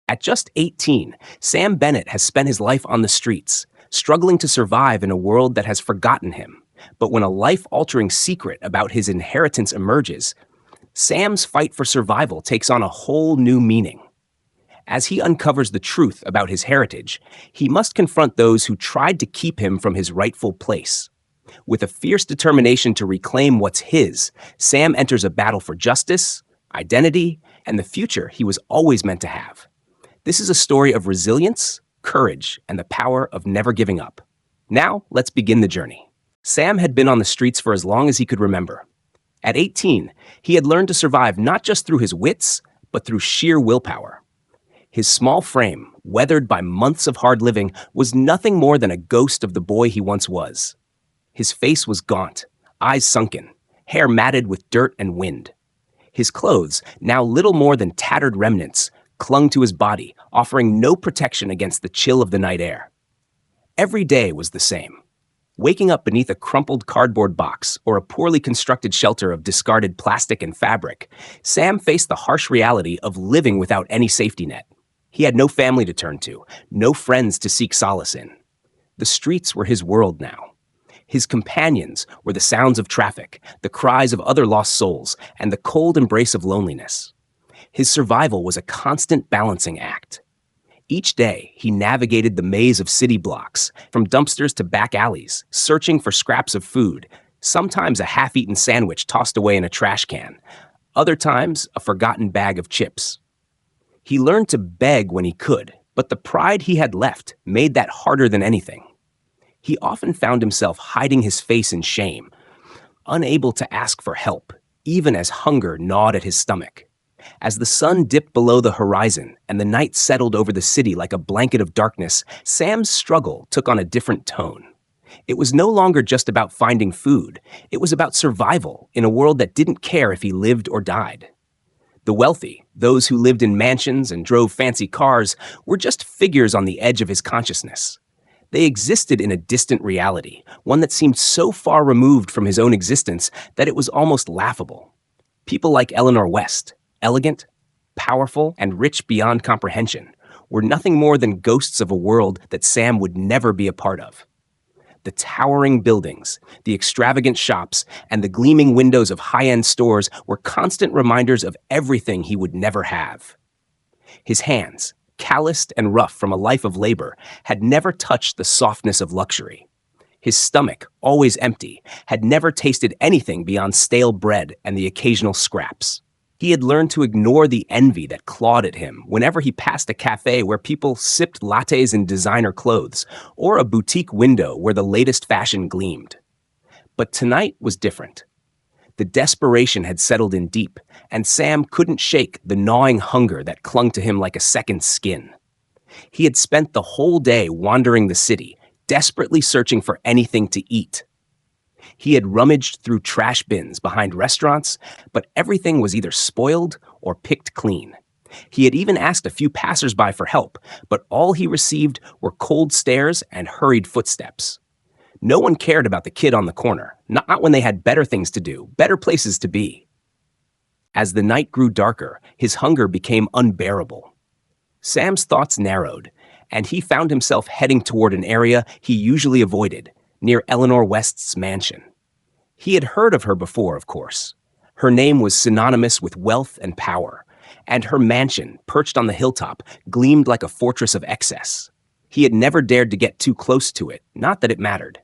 At just 18, Sam Bennett has spent his life on the streets, struggling to survive in a world that has forgotten him. But when a life-altering secret about his inheritance emerges, Sam's fight for survival takes on a whole new meaning. As he uncovers the truth about his heritage, he must confront those who tried to keep him from his rightful place. With a fierce determination to reclaim what's his, Sam enters a battle for justice, identity, and the future he was always meant to have. This is a story of resilience, courage, and the power of never giving up. Now, let's begin the journey. Sam had been on the streets for as long as he could remember. At 18, he had learned to survive not just through his wits, but through sheer willpower. His small frame, weathered by months of hard living, was nothing more than a ghost of the boy he once was. His face was gaunt, eyes sunken, hair matted with dirt and wind. His clothes, now little more than tattered remnants, clung to his body, offering no protection against the chill of the night air. Every day was the same. Waking up beneath a crumpled cardboard box or a poorly constructed shelter of discarded plastic and fabric, Sam faced the harsh reality of living without any safety net. He had no family to turn to, no friends to seek solace in. The streets were his world now. His companions were the sounds of traffic, the cries of other lost souls, and the cold embrace of loneliness. His survival was a constant balancing act. Each day, he navigated the maze of city blocks, from dumpsters to back alleys, searching for scraps of food, sometimes a half-eaten sandwich tossed away in a trash can, other times a forgotten bag of chips. He learned to beg when he could, but the pride he had left made that harder than anything. He often found himself hiding his face in shame, unable to ask for help, even as hunger gnawed at his stomach. As the sun dipped below the horizon and the night settled over the city like a blanket of darkness, Sam's struggle took on a different tone. It was no longer just about finding food. It was about survival in a world that didn't care if he lived or died. The wealthy, those who lived in mansions and drove fancy cars, were just figures on the edge of his consciousness. They existed in a distant reality, one that seemed so far removed from his own existence that it was almost laughable. People like Eleanor West, elegant, powerful, and rich beyond comprehension, were nothing more than ghosts of a world that Sam would never be a part of. The towering buildings, the extravagant shops, and the gleaming windows of high-end stores were constant reminders of everything he would never have. His hands, calloused and rough from a life of labor, had never touched the softness of luxury. His stomach, always empty, had never tasted anything beyond stale bread and the occasional scraps. He had learned to ignore the envy that clawed at him whenever he passed a cafe where people sipped lattes in designer clothes, or a boutique window where the latest fashion gleamed. But tonight was different. The desperation had settled in deep, and Sam couldn't shake the gnawing hunger that clung to him like a second skin. He had spent the whole day wandering the city, desperately searching for anything to eat. He had rummaged through trash bins behind restaurants, but everything was either spoiled or picked clean. He had even asked a few passersby for help, but all he received were cold stares and hurried footsteps. No one cared about the kid on the corner, not when they had better things to do, better places to be. As the night grew darker, his hunger became unbearable. Sam's thoughts narrowed, and he found himself heading toward an area he usually avoided, near Eleanor West's mansion. He had heard of her before, of course. Her name was synonymous with wealth and power, and her mansion, perched on the hilltop, gleamed like a fortress of excess. He had never dared to get too close to it, not that it mattered.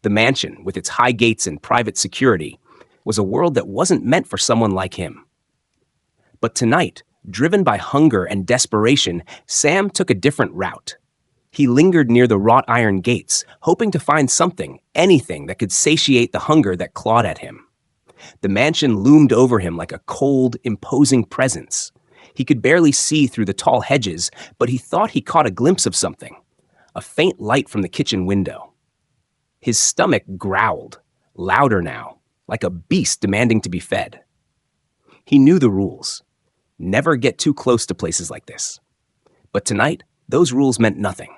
The mansion, with its high gates and private security, was a world that wasn't meant for someone like him. But tonight, driven by hunger and desperation, Sam took a different route. He lingered near the wrought iron gates, hoping to find something, anything that could satiate the hunger that clawed at him. The mansion loomed over him like a cold, imposing presence. He could barely see through the tall hedges, but he thought he caught a glimpse of something, a faint light from the kitchen window. His stomach growled, louder now, like a beast demanding to be fed. He knew the rules. Never get too close to places like this. But tonight, those rules meant nothing.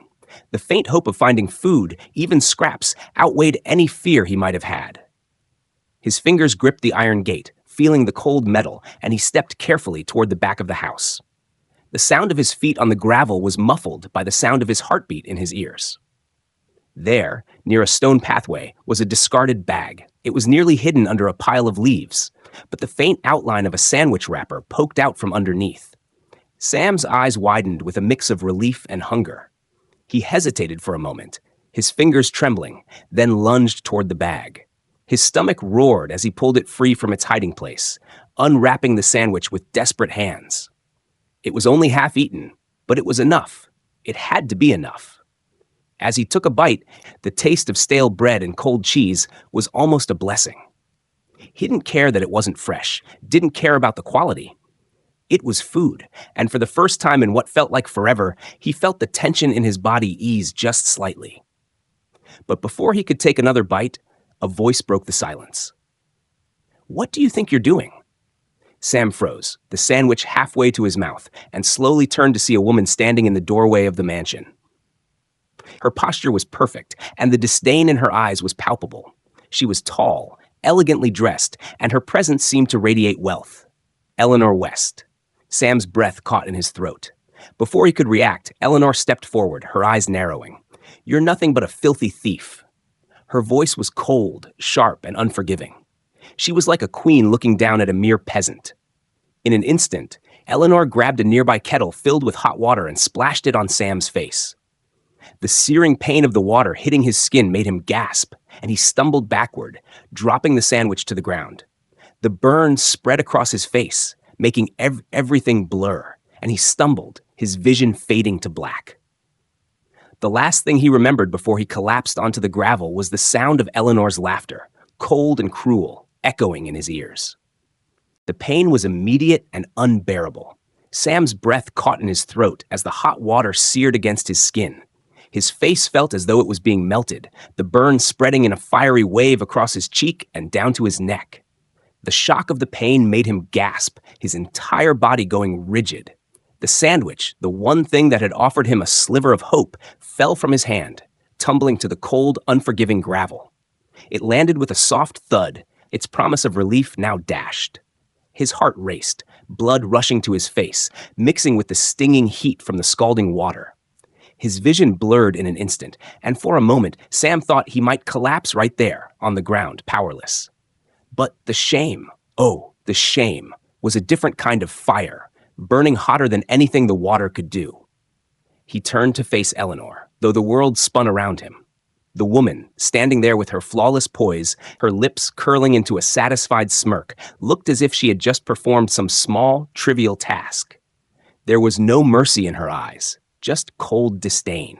The faint hope of finding food, even scraps, outweighed any fear he might have had. His fingers gripped the iron gate, feeling the cold metal, and he stepped carefully toward the back of the house. The sound of his feet on the gravel was muffled by the sound of his heartbeat in his ears. There, near a stone pathway, was a discarded bag. It was nearly hidden under a pile of leaves, but the faint outline of a sandwich wrapper poked out from underneath. Sam's eyes widened with a mix of relief and hunger. He hesitated for a moment, his fingers trembling, then lunged toward the bag. His stomach roared as he pulled it free from its hiding place, unwrapping the sandwich with desperate hands. It was only half eaten, but it was enough. It had to be enough. As he took a bite, the taste of stale bread and cold cheese was almost a blessing. He didn't care that it wasn't fresh, didn't care about the quality. It was food, and for the first time in what felt like forever, he felt the tension in his body ease just slightly. But before he could take another bite, a voice broke the silence. "What do you think you're doing?" Sam froze, the sandwich halfway to his mouth, and slowly turned to see a woman standing in the doorway of the mansion. Her posture was perfect, and the disdain in her eyes was palpable. She was tall, elegantly dressed, and her presence seemed to radiate wealth. Eleanor West. Sam's breath caught in his throat. Before he could react, Eleanor stepped forward, her eyes narrowing. "You're nothing but a filthy thief." Her voice was cold, sharp, and unforgiving. She was like a queen looking down at a mere peasant. In an instant, Eleanor grabbed a nearby kettle filled with hot water and splashed it on Sam's face. The searing pain of the water hitting his skin made him gasp, and he stumbled backward, dropping the sandwich to the ground. The burn spread across his face, making everything blur, and he stumbled, his vision fading to black. The last thing he remembered before he collapsed onto the gravel was the sound of Eleanor's laughter, cold and cruel, echoing in his ears. The pain was immediate and unbearable. Sam's breath caught in his throat as the hot water seared against his skin. His face felt as though it was being melted, the burn spreading in a fiery wave across his cheek and down to his neck. The shock of the pain made him gasp, his entire body going rigid. The sandwich, the one thing that had offered him a sliver of hope, fell from his hand, tumbling to the cold, unforgiving gravel. It landed with a soft thud, its promise of relief now dashed. His heart raced, blood rushing to his face, mixing with the stinging heat from the scalding water. His vision blurred in an instant, and for a moment, Sam thought he might collapse right there, on the ground, powerless. But the shame, the shame, was a different kind of fire, burning hotter than anything the water could do. He turned to face Eleanor, though the world spun around him. The woman, standing there with her flawless poise, her lips curling into a satisfied smirk, looked as if she had just performed some small, trivial task. There was no mercy in her eyes, just cold disdain.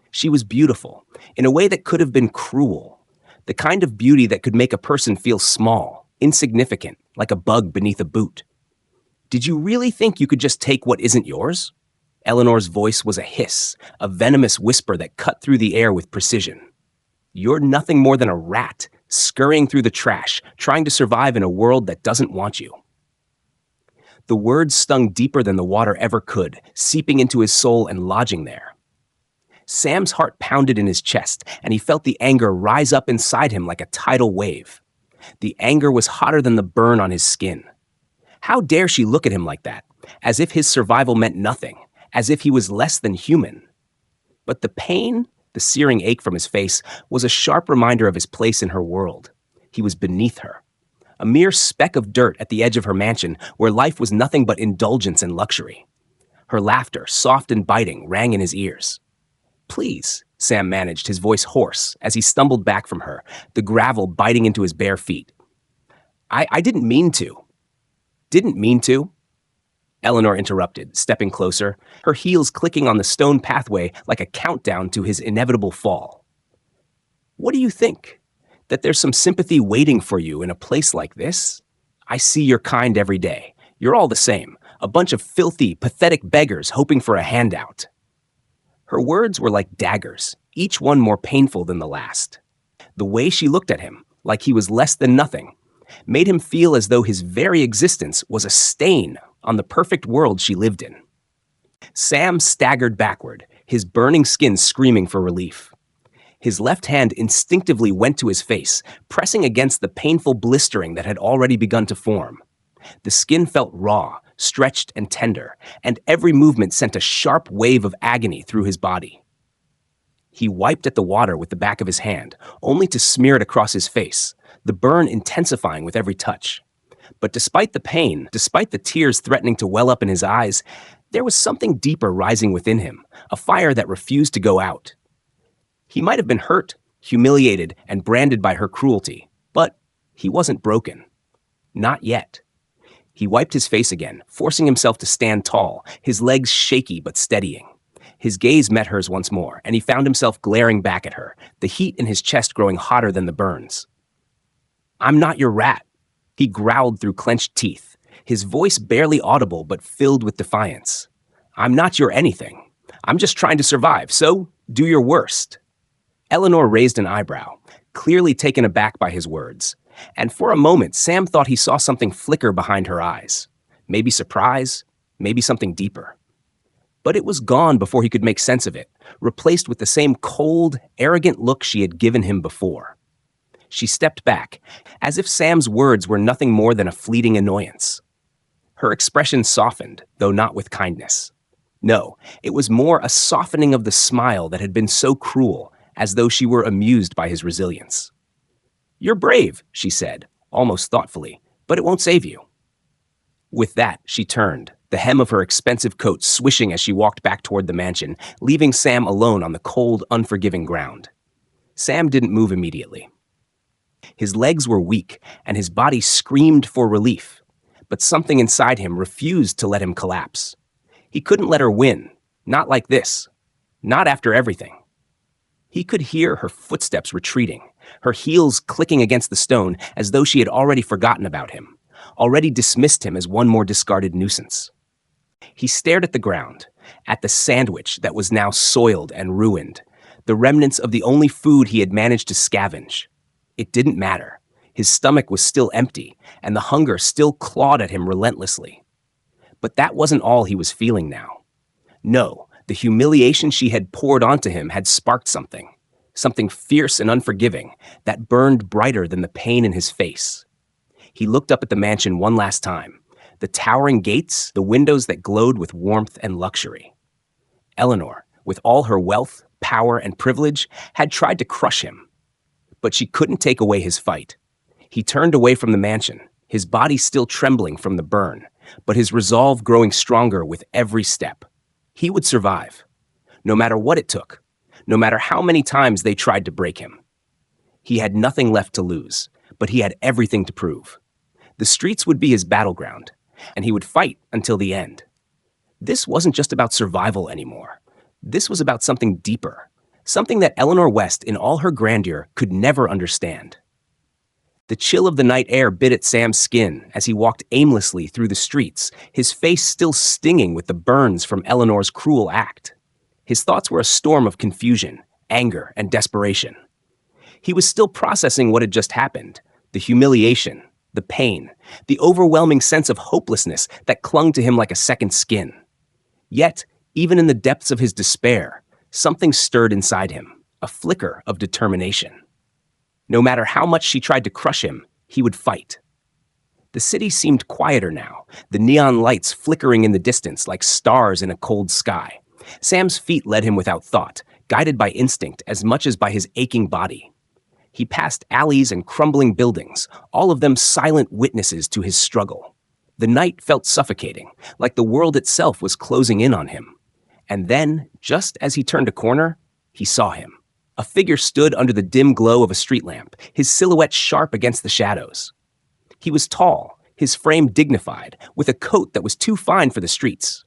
She was beautiful, in a way that could have been cruel. The kind of beauty that could make a person feel small, insignificant, like a bug beneath a boot. "Did you really think you could just take what isn't yours?" Eleanor's voice was a hiss, a venomous whisper that cut through the air with precision. "You're nothing more than a rat, scurrying through the trash, trying to survive in a world that doesn't want you." The words stung deeper than the water ever could, seeping into his soul and lodging there. Sam's heart pounded in his chest, and he felt the anger rise up inside him like a tidal wave. The anger was hotter than the burn on his skin. How dare she look at him like that, as if his survival meant nothing, as if he was less than human? But the pain, the searing ache from his face, was a sharp reminder of his place in her world. He was beneath her. A mere speck of dirt at the edge of her mansion, where life was nothing but indulgence and luxury. Her laughter, soft and biting, rang in his ears. "Please," Sam managed, his voice hoarse, as he stumbled back from her, the gravel biting into his bare feet. I didn't mean to." "Didn't mean to?" Eleanor interrupted, stepping closer, her heels clicking on the stone pathway like a countdown to his inevitable fall. "What do you think? That there's some sympathy waiting for you in a place like this? I see your kind every day. You're all the same, a bunch of filthy, pathetic beggars hoping for a handout." Her words were like daggers, each one more painful than the last. The way she looked at him, like he was less than nothing, made him feel as though his very existence was a stain on the perfect world she lived in. Sam staggered backward, his burning skin screaming for relief. His left hand instinctively went to his face, pressing against the painful blistering that had already begun to form. The skin felt raw, stretched and tender, and every movement sent a sharp wave of agony through his body. He wiped at the water with the back of his hand, only to smear it across his face, the burn intensifying with every touch. But despite the pain, despite the tears threatening to well up in his eyes, there was something deeper rising within him, a fire that refused to go out. He might have been hurt, humiliated, and branded by her cruelty, but he wasn't broken. Not yet. He wiped his face again, forcing himself to stand tall, his legs shaky but steadying. His gaze met hers once more, and he found himself glaring back at her, the heat in his chest growing hotter than the burns. "I'm not your rat," he growled through clenched teeth, his voice barely audible but filled with defiance. "I'm not your anything. I'm just trying to survive, so do your worst." Eleanor raised an eyebrow, clearly taken aback by his words, and for a moment Sam thought he saw something flicker behind her eyes. Maybe surprise, maybe something deeper. But it was gone before he could make sense of it, replaced with the same cold, arrogant look she had given him before. She stepped back, as if Sam's words were nothing more than a fleeting annoyance. Her expression softened, though not with kindness. No, it was more a softening of the smile that had been so cruel, as though she were amused by his resilience. "You're brave," she said, almost thoughtfully, "but it won't save you." With that, she turned, the hem of her expensive coat swishing as she walked back toward the mansion, leaving Sam alone on the cold, unforgiving ground. Sam didn't move immediately. His legs were weak, and his body screamed for relief, but something inside him refused to let him collapse. He couldn't let her win, not like this, not after everything. He could hear her footsteps retreating, her heels clicking against the stone as though she had already forgotten about him, already dismissed him as one more discarded nuisance. He stared at the ground, at the sandwich that was now soiled and ruined, the remnants of the only food he had managed to scavenge. It didn't matter. His stomach was still empty, and the hunger still clawed at him relentlessly. But that wasn't all he was feeling now. No, the humiliation she had poured onto him had sparked something fierce and unforgiving that burned brighter than the pain in his face. He looked up at the mansion one last time, the towering gates, the windows that glowed with warmth and luxury. Eleanor, with all her wealth, power, and privilege, had tried to crush him. But she couldn't take away his fight. He turned away from the mansion, his body still trembling from the burn, but his resolve growing stronger with every step. He would survive, no matter what it took, no matter how many times they tried to break him. He had nothing left to lose, but he had everything to prove. The streets would be his battleground, and he would fight until the end. This wasn't just about survival anymore. This was about something deeper, something that Eleanor West, in all her grandeur, could never understand. The chill of the night air bit at Sam's skin as he walked aimlessly through the streets, his face still stinging with the burns from Eleanor's cruel act. His thoughts were a storm of confusion, anger, and desperation. He was still processing what had just happened, the humiliation, the pain, the overwhelming sense of hopelessness that clung to him like a second skin. Yet, even in the depths of his despair, something stirred inside him, a flicker of determination. No matter how much she tried to crush him, he would fight. The city seemed quieter now, the neon lights flickering in the distance like stars in a cold sky. Sam's feet led him without thought, guided by instinct as much as by his aching body. He passed alleys and crumbling buildings, all of them silent witnesses to his struggle. The night felt suffocating, like the world itself was closing in on him. And then, just as he turned a corner, he saw him. A figure stood under the dim glow of a street lamp, his silhouette sharp against the shadows. He was tall, his frame dignified, with a coat that was too fine for the streets.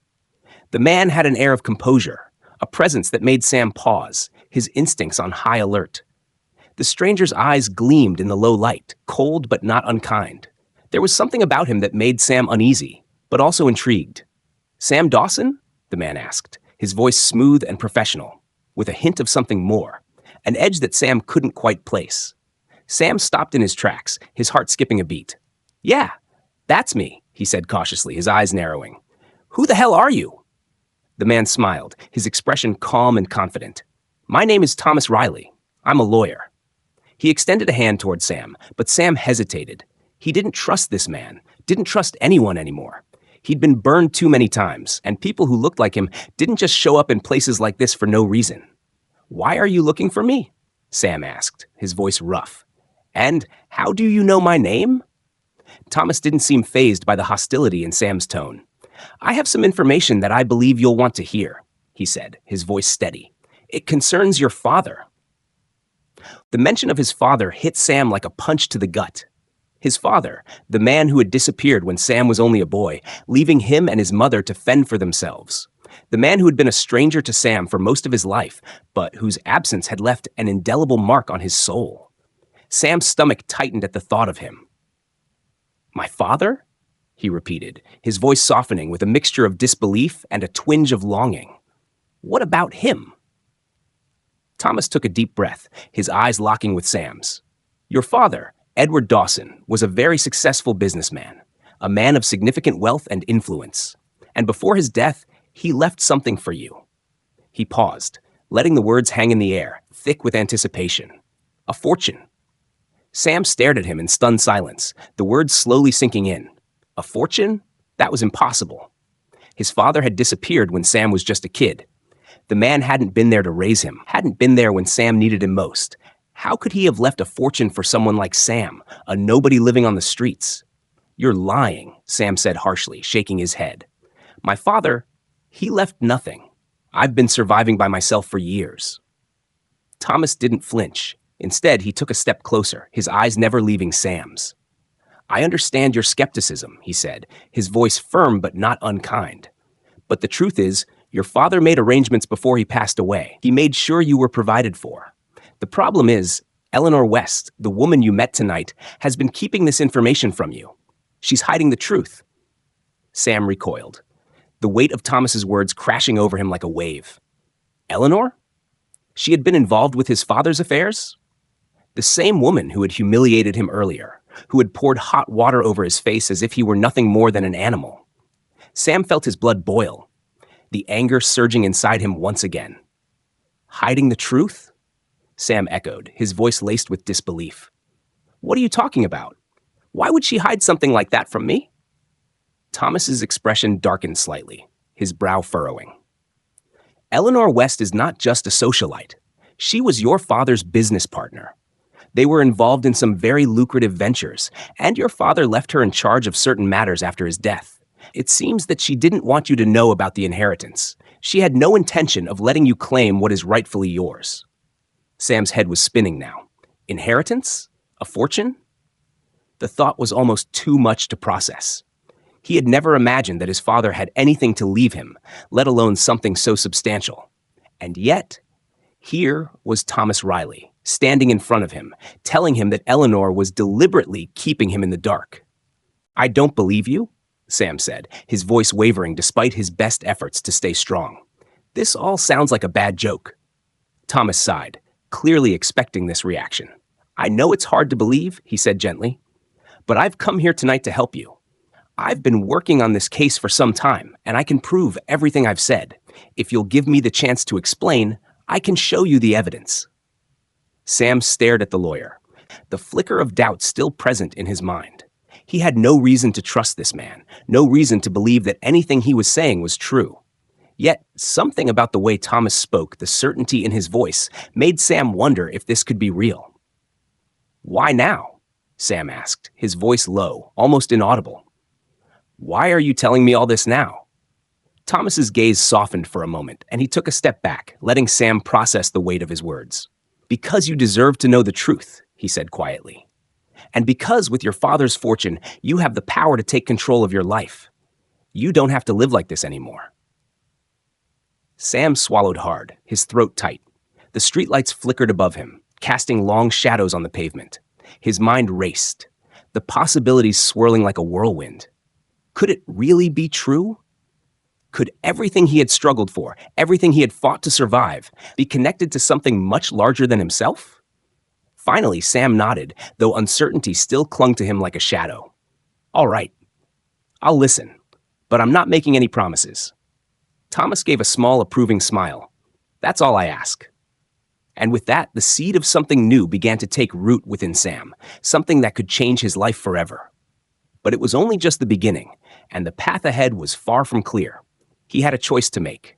The man had an air of composure, a presence that made Sam pause, his instincts on high alert. The stranger's eyes gleamed in the low light, cold but not unkind. There was something about him that made Sam uneasy, but also intrigued. "Sam Dawson?" the man asked, his voice smooth and professional, with a hint of something more, an edge that Sam couldn't quite place. Sam stopped in his tracks, his heart skipping a beat. "Yeah, that's me," he said cautiously, his eyes narrowing. "Who the hell are you?" The man smiled, his expression calm and confident. "My name is Thomas Riley. I'm a lawyer." He extended a hand toward Sam, but Sam hesitated. He didn't trust this man, didn't trust anyone anymore. He'd been burned too many times, and people who looked like him didn't just show up in places like this for no reason. "Why are you looking for me?" Sam asked, his voice rough. "And how do you know my name?" Thomas didn't seem fazed by the hostility in Sam's tone. "I have some information that I believe you'll want to hear," he said, his voice steady. "It concerns your father." The mention of his father hit Sam like a punch to the gut. His father, the man who had disappeared when Sam was only a boy, leaving him and his mother to fend for themselves. The man who had been a stranger to Sam for most of his life, but whose absence had left an indelible mark on his soul. Sam's stomach tightened at the thought of him. "My father?" he repeated, his voice softening with a mixture of disbelief and a twinge of longing. "What about him?" Thomas took a deep breath, his eyes locking with Sam's. "Your father, Edward Dawson, was a very successful businessman, a man of significant wealth and influence. And before his death, he left something for you." He paused, letting the words hang in the air, thick with anticipation. "A fortune." Sam stared at him in stunned silence, the words slowly sinking in. A fortune? That was impossible. His father had disappeared when Sam was just a kid. The man hadn't been there to raise him, hadn't been there when Sam needed him most. How could he have left a fortune for someone like Sam, a nobody living on the streets? "You're lying," Sam said harshly, shaking his head. "My father, he left nothing. I've been surviving by myself for years." Thomas didn't flinch. Instead, he took a step closer, his eyes never leaving Sam's. "I understand your skepticism," he said, his voice firm but not unkind. "But the truth is, your father made arrangements before he passed away. He made sure you were provided for. The problem is, Eleanor West, the woman you met tonight, has been keeping this information from you. She's hiding the truth." Sam recoiled, the weight of Thomas's words crashing over him like a wave. Eleanor? She had been involved with his father's affairs? The same woman who had humiliated him earlier, who had poured hot water over his face as if he were nothing more than an animal. Sam felt his blood boil, the anger surging inside him once again. "Hiding the truth?" Sam echoed, his voice laced with disbelief. "What are you talking about? Why would she hide something like that from me?" Thomas's expression darkened slightly, his brow furrowing. "Eleanor West is not just a socialite. She was your father's business partner. They were involved in some very lucrative ventures, and your father left her in charge of certain matters after his death. It seems that she didn't want you to know about the inheritance. She had no intention of letting you claim what is rightfully yours." Sam's head was spinning now. Inheritance? A fortune? The thought was almost too much to process. He had never imagined that his father had anything to leave him, let alone something so substantial. And yet, here was Thomas Riley, standing in front of him, telling him that Eleanor was deliberately keeping him in the dark. "I don't believe you," Sam said, his voice wavering despite his best efforts to stay strong. "This all sounds like a bad joke." Thomas sighed, clearly expecting this reaction. "I know it's hard to believe," he said gently, "but I've come here tonight to help you. I've been working on this case for some time, and I can prove everything I've said. If you'll give me the chance to explain, I can show you the evidence." Sam stared at the lawyer, the flicker of doubt still present in his mind. He had no reason to trust this man, no reason to believe that anything he was saying was true. Yet, something about the way Thomas spoke, the certainty in his voice, made Sam wonder if this could be real. "Why now?" Sam asked, his voice low, almost inaudible. "Why are you telling me all this now?" Thomas's gaze softened for a moment, and he took a step back, letting Sam process the weight of his words. "Because you deserve to know the truth," he said quietly. "And because with your father's fortune, you have the power to take control of your life. You don't have to live like this anymore." Sam swallowed hard, his throat tight. The streetlights flickered above him, casting long shadows on the pavement. His mind raced, the possibilities swirling like a whirlwind. Could it really be true? Could everything he had struggled for, everything he had fought to survive, be connected to something much larger than himself? Finally, Sam nodded, though uncertainty still clung to him like a shadow. "All right. I'll listen, but I'm not making any promises." Thomas gave a small approving smile. "That's all I ask." And with that, the seed of something new began to take root within Sam, something that could change his life forever. But it was only just the beginning. and the path ahead was far from clear. He had a choice to make,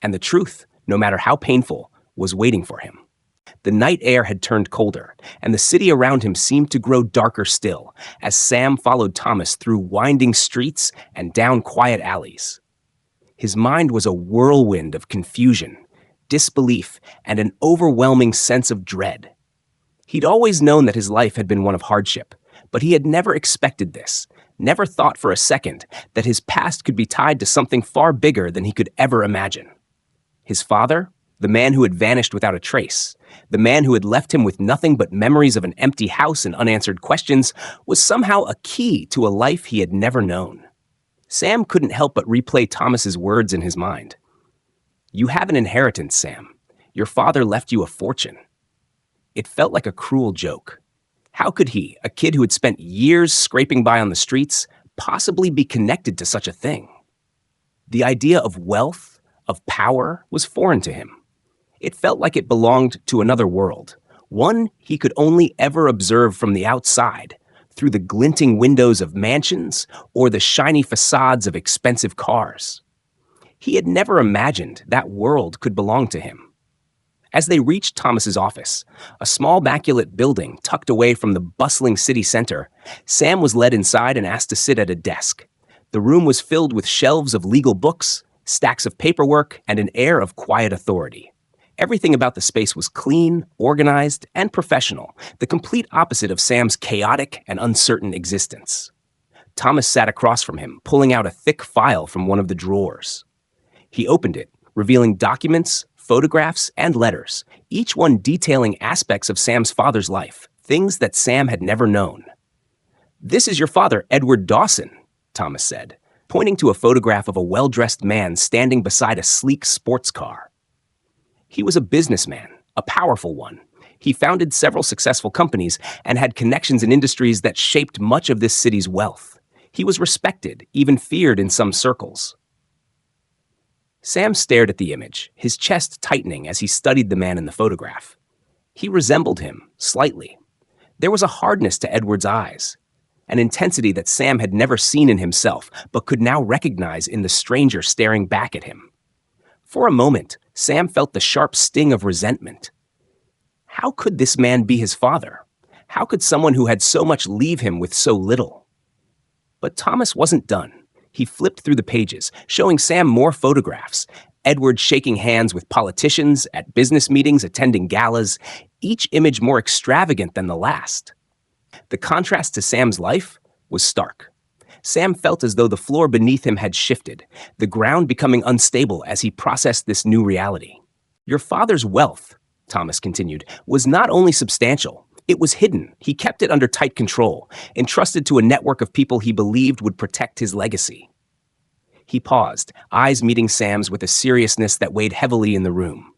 and the truth, no matter how painful, was waiting for him. The night air had turned colder, and the city around him seemed to grow darker still as Sam followed Thomas through winding streets and down quiet alleys. His mind was a whirlwind of confusion, disbelief, and an overwhelming sense of dread. He'd always known that his life had been one of hardship, but he had never expected this, never thought for a second that his past could be tied to something far bigger than he could ever imagine. His father, the man who had vanished without a trace, the man who had left him with nothing but memories of an empty house and unanswered questions, was somehow a key to a life he had never known. Sam couldn't help but replay Thomas's words in his mind. "You have an inheritance, Sam. Your father left you a fortune." It felt like a cruel joke. How could he, a kid who had spent years scraping by on the streets, possibly be connected to such a thing? The idea of wealth, of power, was foreign to him. It felt like it belonged to another world, one he could only ever observe from the outside, through the glinting windows of mansions or the shiny facades of expensive cars. He had never imagined that world could belong to him. As they reached Thomas's office, a small backlit building tucked away from the bustling city center, Sam was led inside and asked to sit at a desk. The room was filled with shelves of legal books, stacks of paperwork, and an air of quiet authority. Everything about the space was clean, organized, and professional, the complete opposite of Sam's chaotic and uncertain existence. Thomas sat across from him, pulling out a thick file from one of the drawers. He opened it, revealing documents, photographs, and letters, each one detailing aspects of Sam's father's life, things that Sam had never known. "This is your father, Edward Dawson," Thomas said, pointing to a photograph of a well-dressed man standing beside a sleek sports car. He was a businessman, a powerful one. He founded several successful companies and had connections in industries that shaped much of this city's wealth. He was respected, even feared in some circles. Sam stared at the image, his chest tightening as he studied the man in the photograph. He resembled him, slightly. There was a hardness to Edward's eyes, an intensity that Sam had never seen in himself, but could now recognize in the stranger staring back at him. For a moment, Sam felt the sharp sting of resentment. How could this man be his father? How could someone who had so much leave him with so little? But Thomas wasn't done. He flipped through the pages, showing Sam more photographs. Edward shaking hands with politicians, at business meetings, attending galas, each image more extravagant than the last. The contrast to Sam's life was stark. Sam felt as though the floor beneath him had shifted, the ground becoming unstable as he processed this new reality. "Your father's wealth," Thomas continued, "was not only substantial, it was hidden. He kept it under tight control, entrusted to a network of people he believed would protect his legacy." He paused, eyes meeting Sam's with a seriousness that weighed heavily in the room.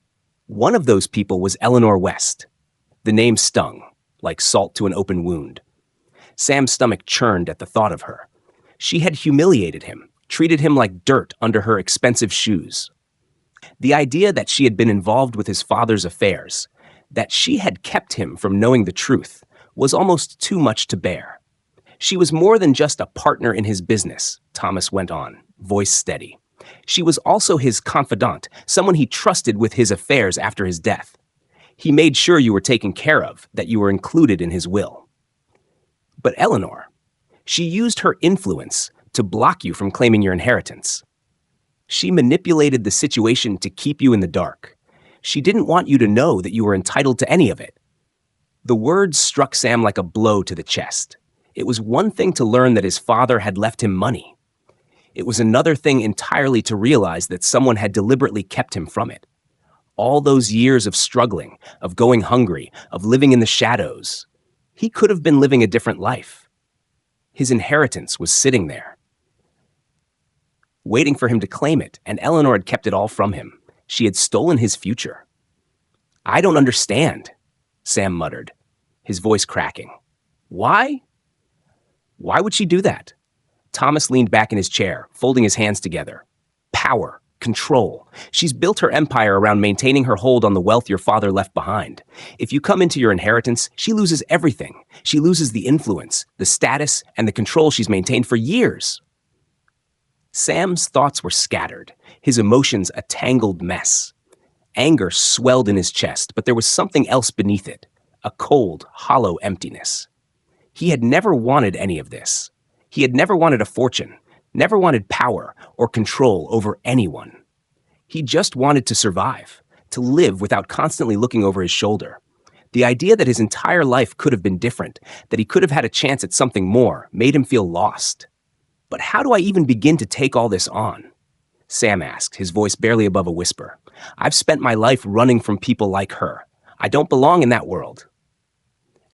One of those people was Eleanor West. The name stung, like salt to an open wound. Sam's stomach churned at the thought of her. She had humiliated him, treated him like dirt under her expensive shoes. The idea that she had been involved with his father's affairs, that she had kept him from knowing the truth, was almost too much to bear. She was more than just a partner in his business, Thomas went on, voice steady. She was also his confidant, someone he trusted with his affairs after his death. He made sure you were taken care of, that you were included in his will. But Eleanor, she used her influence to block you from claiming your inheritance. She manipulated the situation to keep you in the dark. She didn't want you to know that you were entitled to any of it. The words struck Sam like a blow to the chest. It was one thing to learn that his father had left him money. It was another thing entirely to realize that someone had deliberately kept him from it. All those years of struggling, of going hungry, of living in the shadows. He could have been living a different life. His inheritance was sitting there, waiting for him to claim it, and Eleanor had kept it all from him. She had stolen his future. "I don't understand," Sam muttered, his voice cracking. "Why? Why would she do that?" Thomas leaned back in his chair, folding his hands together. "Power. Control. She's built her empire around maintaining her hold on the wealth your father left behind. If you come into your inheritance, she loses everything. She loses the influence, the status, and the control she's maintained for years." Sam's thoughts were scattered, his emotions a tangled mess. Anger swelled in his chest, but there was something else beneath it, a cold, hollow emptiness. He had never wanted any of this. He had never wanted a fortune, never wanted power or control over anyone. He just wanted to survive, to live without constantly looking over his shoulder. The idea that his entire life could have been different, that he could have had a chance at something more, made him feel lost. But how do I even begin to take all this on? Sam asked, his voice barely above a whisper. I've spent my life running from people like her. I don't belong in that world.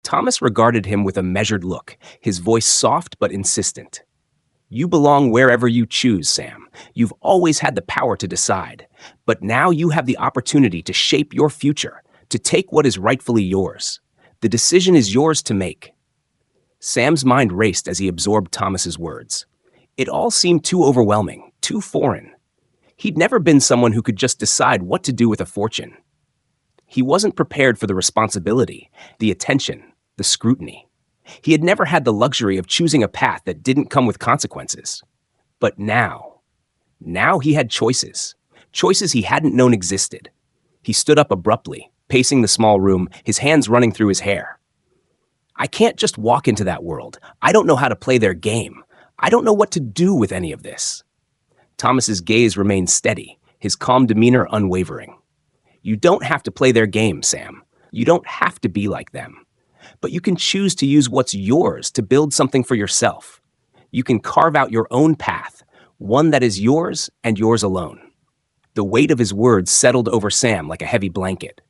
Thomas regarded him with a measured look, his voice soft but insistent. You belong wherever you choose, Sam. You've always had the power to decide. But now you have the opportunity to shape your future, to take what is rightfully yours. The decision is yours to make. Sam's mind raced as he absorbed Thomas's words. It all seemed too overwhelming, too foreign. He'd never been someone who could just decide what to do with a fortune. He wasn't prepared for the responsibility, the attention, the scrutiny. He had never had the luxury of choosing a path that didn't come with consequences. But now he had choices he hadn't known existed. He stood up abruptly, pacing the small room, his hands running through his hair. I can't just walk into that world. I don't know how to play their game. I don't know what to do with any of this. Thomas's gaze remained steady, his calm demeanor unwavering. You don't have to play their game, Sam. You don't have to be like them. But you can choose to use what's yours to build something for yourself. You can carve out your own path, one that is yours and yours alone. The weight of his words settled over Sam like a heavy blanket.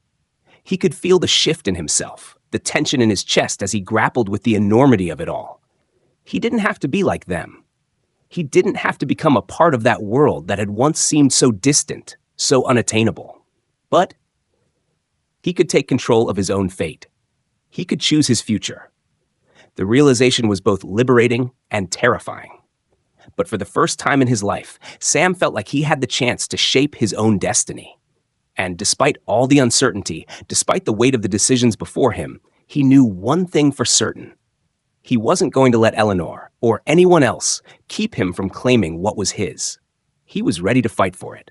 He could feel the shift in himself, the tension in his chest as he grappled with the enormity of it all. He didn't have to be like them. He didn't have to become a part of that world that had once seemed so distant, so unattainable. But he could take control of his own fate. He could choose his future. The realization was both liberating and terrifying. But for the first time in his life, Sam felt like he had the chance to shape his own destiny. And despite all the uncertainty, despite the weight of the decisions before him, he knew one thing for certain. He wasn't going to let Eleanor, or anyone else, keep him from claiming what was his. He was ready to fight for it.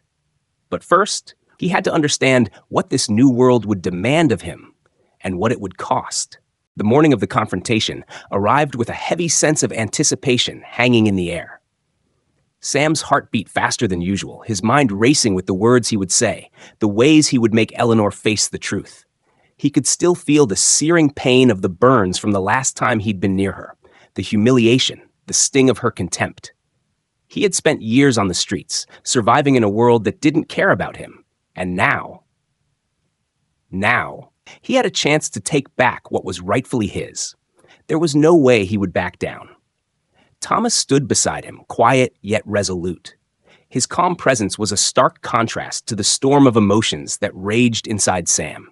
But first, he had to understand what this new world would demand of him, and what it would cost. The morning of the confrontation arrived with a heavy sense of anticipation hanging in the air. Sam's heart beat faster than usual, his mind racing with the words he would say, the ways he would make Eleanor face the truth. He could still feel the searing pain of the burns from the last time he'd been near her, the humiliation, the sting of her contempt. He had spent years on the streets, surviving in a world that didn't care about him. And now, he had a chance to take back what was rightfully his. There was no way he would back down. Thomas stood beside him, quiet yet resolute. His calm presence was a stark contrast to the storm of emotions that raged inside Sam.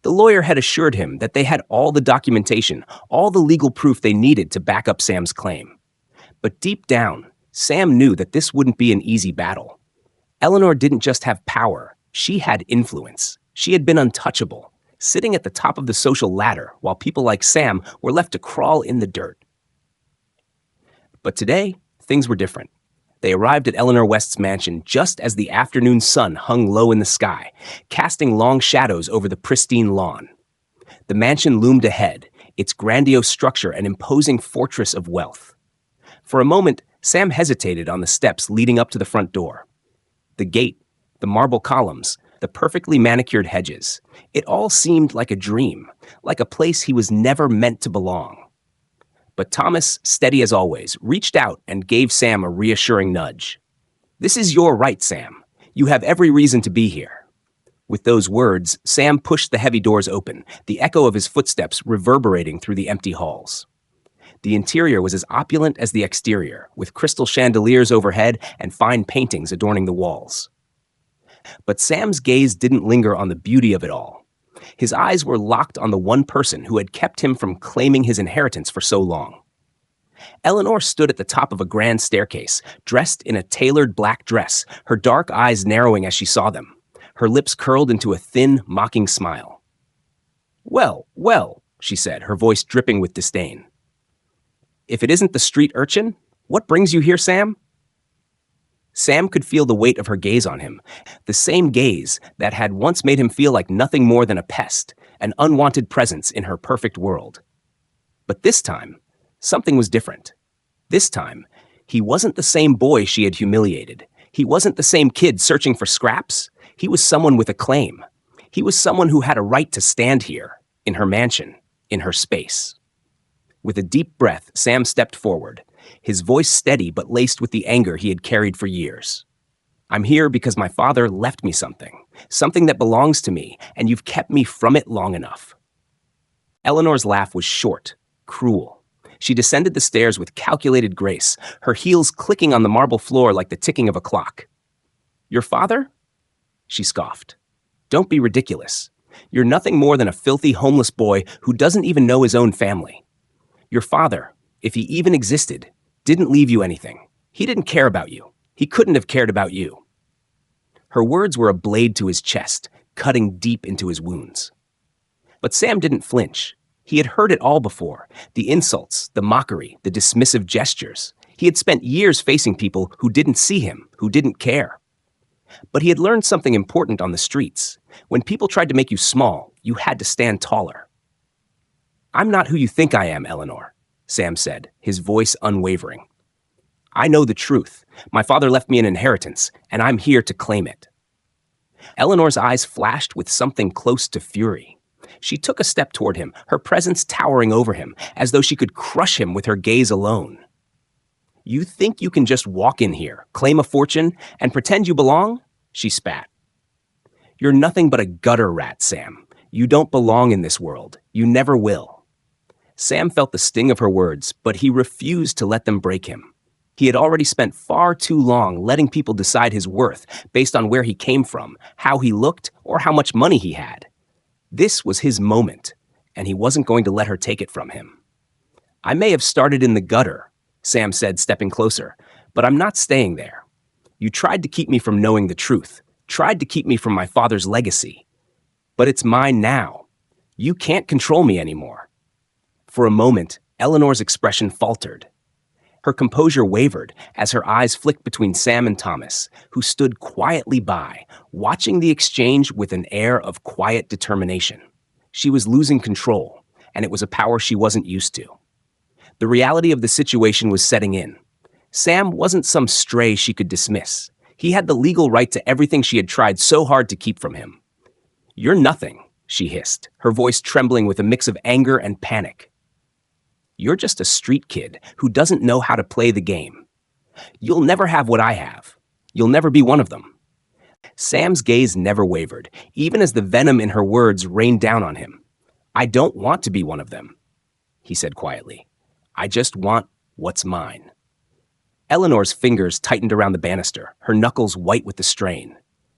The lawyer had assured him that they had all the documentation, all the legal proof they needed to back up Sam's claim. But deep down, Sam knew that this wouldn't be an easy battle. Eleanor didn't just have power, she had influence. She had been untouchable, sitting at the top of the social ladder while people like Sam were left to crawl in the dirt. But today, things were different. They arrived at Eleanor West's mansion just as the afternoon sun hung low in the sky, casting long shadows over the pristine lawn. The mansion loomed ahead, its grandiose structure an imposing fortress of wealth. For a moment, Sam hesitated on the steps leading up to the front door. The gate, the marble columns, the perfectly manicured hedges, it all seemed like a dream, like a place he was never meant to belong. But Thomas, steady as always, reached out and gave Sam a reassuring nudge. This is your right, Sam. You have every reason to be here. With those words, Sam pushed the heavy doors open, the echo of his footsteps reverberating through the empty halls. The interior was as opulent as the exterior, with crystal chandeliers overhead and fine paintings adorning the walls. But Sam's gaze didn't linger on the beauty of it all. His eyes were locked on the one person who had kept him from claiming his inheritance for so long. Eleanor stood at the top of a grand staircase, dressed in a tailored black dress, her dark eyes narrowing as she saw them. Her lips curled into a thin, mocking smile. Well, well, she said, her voice dripping with disdain. If it isn't the street urchin, what brings you here, Sam? Sam could feel the weight of her gaze on him, the same gaze that had once made him feel like nothing more than a pest, an unwanted presence in her perfect world. But this time, something was different. This time, he wasn't the same boy she had humiliated. He wasn't the same kid searching for scraps. He was someone with a claim. He was someone who had a right to stand here, in her mansion, in her space. With a deep breath, Sam stepped forward, his voice steady but laced with the anger he had carried for years. "I'm here because my father left me something that belongs to me, and you've kept me from it long enough." Eleanor's laugh was short, cruel. She descended the stairs with calculated grace, her heels clicking on the marble floor like the ticking of a clock. "Your father?" She scoffed. "Don't be ridiculous. You're nothing more than a filthy homeless boy who doesn't even know his own family. Your father, if he even existed, didn't leave you anything. He didn't care about you. He couldn't have cared about you." Her words were a blade to his chest, cutting deep into his wounds. But Sam didn't flinch. He had heard it all before, the insults, the mockery, the dismissive gestures. He had spent years facing people who didn't see him, who didn't care. But he had learned something important on the streets. When people tried to make you small, you had to stand taller. "I'm not who you think I am, Eleanor," Sam said, his voice unwavering. "I know the truth. My father left me an inheritance, and I'm here to claim it." Eleanor's eyes flashed with something close to fury. She took a step toward him, her presence towering over him, as though she could crush him with her gaze alone. "You think you can just walk in here, claim a fortune, and pretend you belong?" She spat. "You're nothing but a gutter rat, Sam. You don't belong in this world. You never will." Sam felt the sting of her words, but he refused to let them break him. He had already spent far too long letting people decide his worth based on where he came from, how he looked, or how much money he had. This was his moment, and he wasn't going to let her take it from him. "I may have started in the gutter," Sam said, stepping closer, "but I'm not staying there. You tried to keep me from knowing the truth, tried to keep me from my father's legacy. But it's mine now. You can't control me anymore." For a moment, Eleanor's expression faltered. Her composure wavered as her eyes flicked between Sam and Thomas, who stood quietly by, watching the exchange with an air of quiet determination. She was losing control, and it was a power she wasn't used to. The reality of the situation was setting in. Sam wasn't some stray she could dismiss. He had the legal right to everything she had tried so hard to keep from him. "You're nothing," she hissed, her voice trembling with a mix of anger and panic. "You're just a street kid who doesn't know how to play the game. You'll never have what I have. You'll never be one of them." Sam's gaze never wavered, even as the venom in her words rained down on him. "I don't want to be one of them," he said quietly. "I just want what's mine." Eleanor's fingers tightened around the banister, her knuckles white with the strain.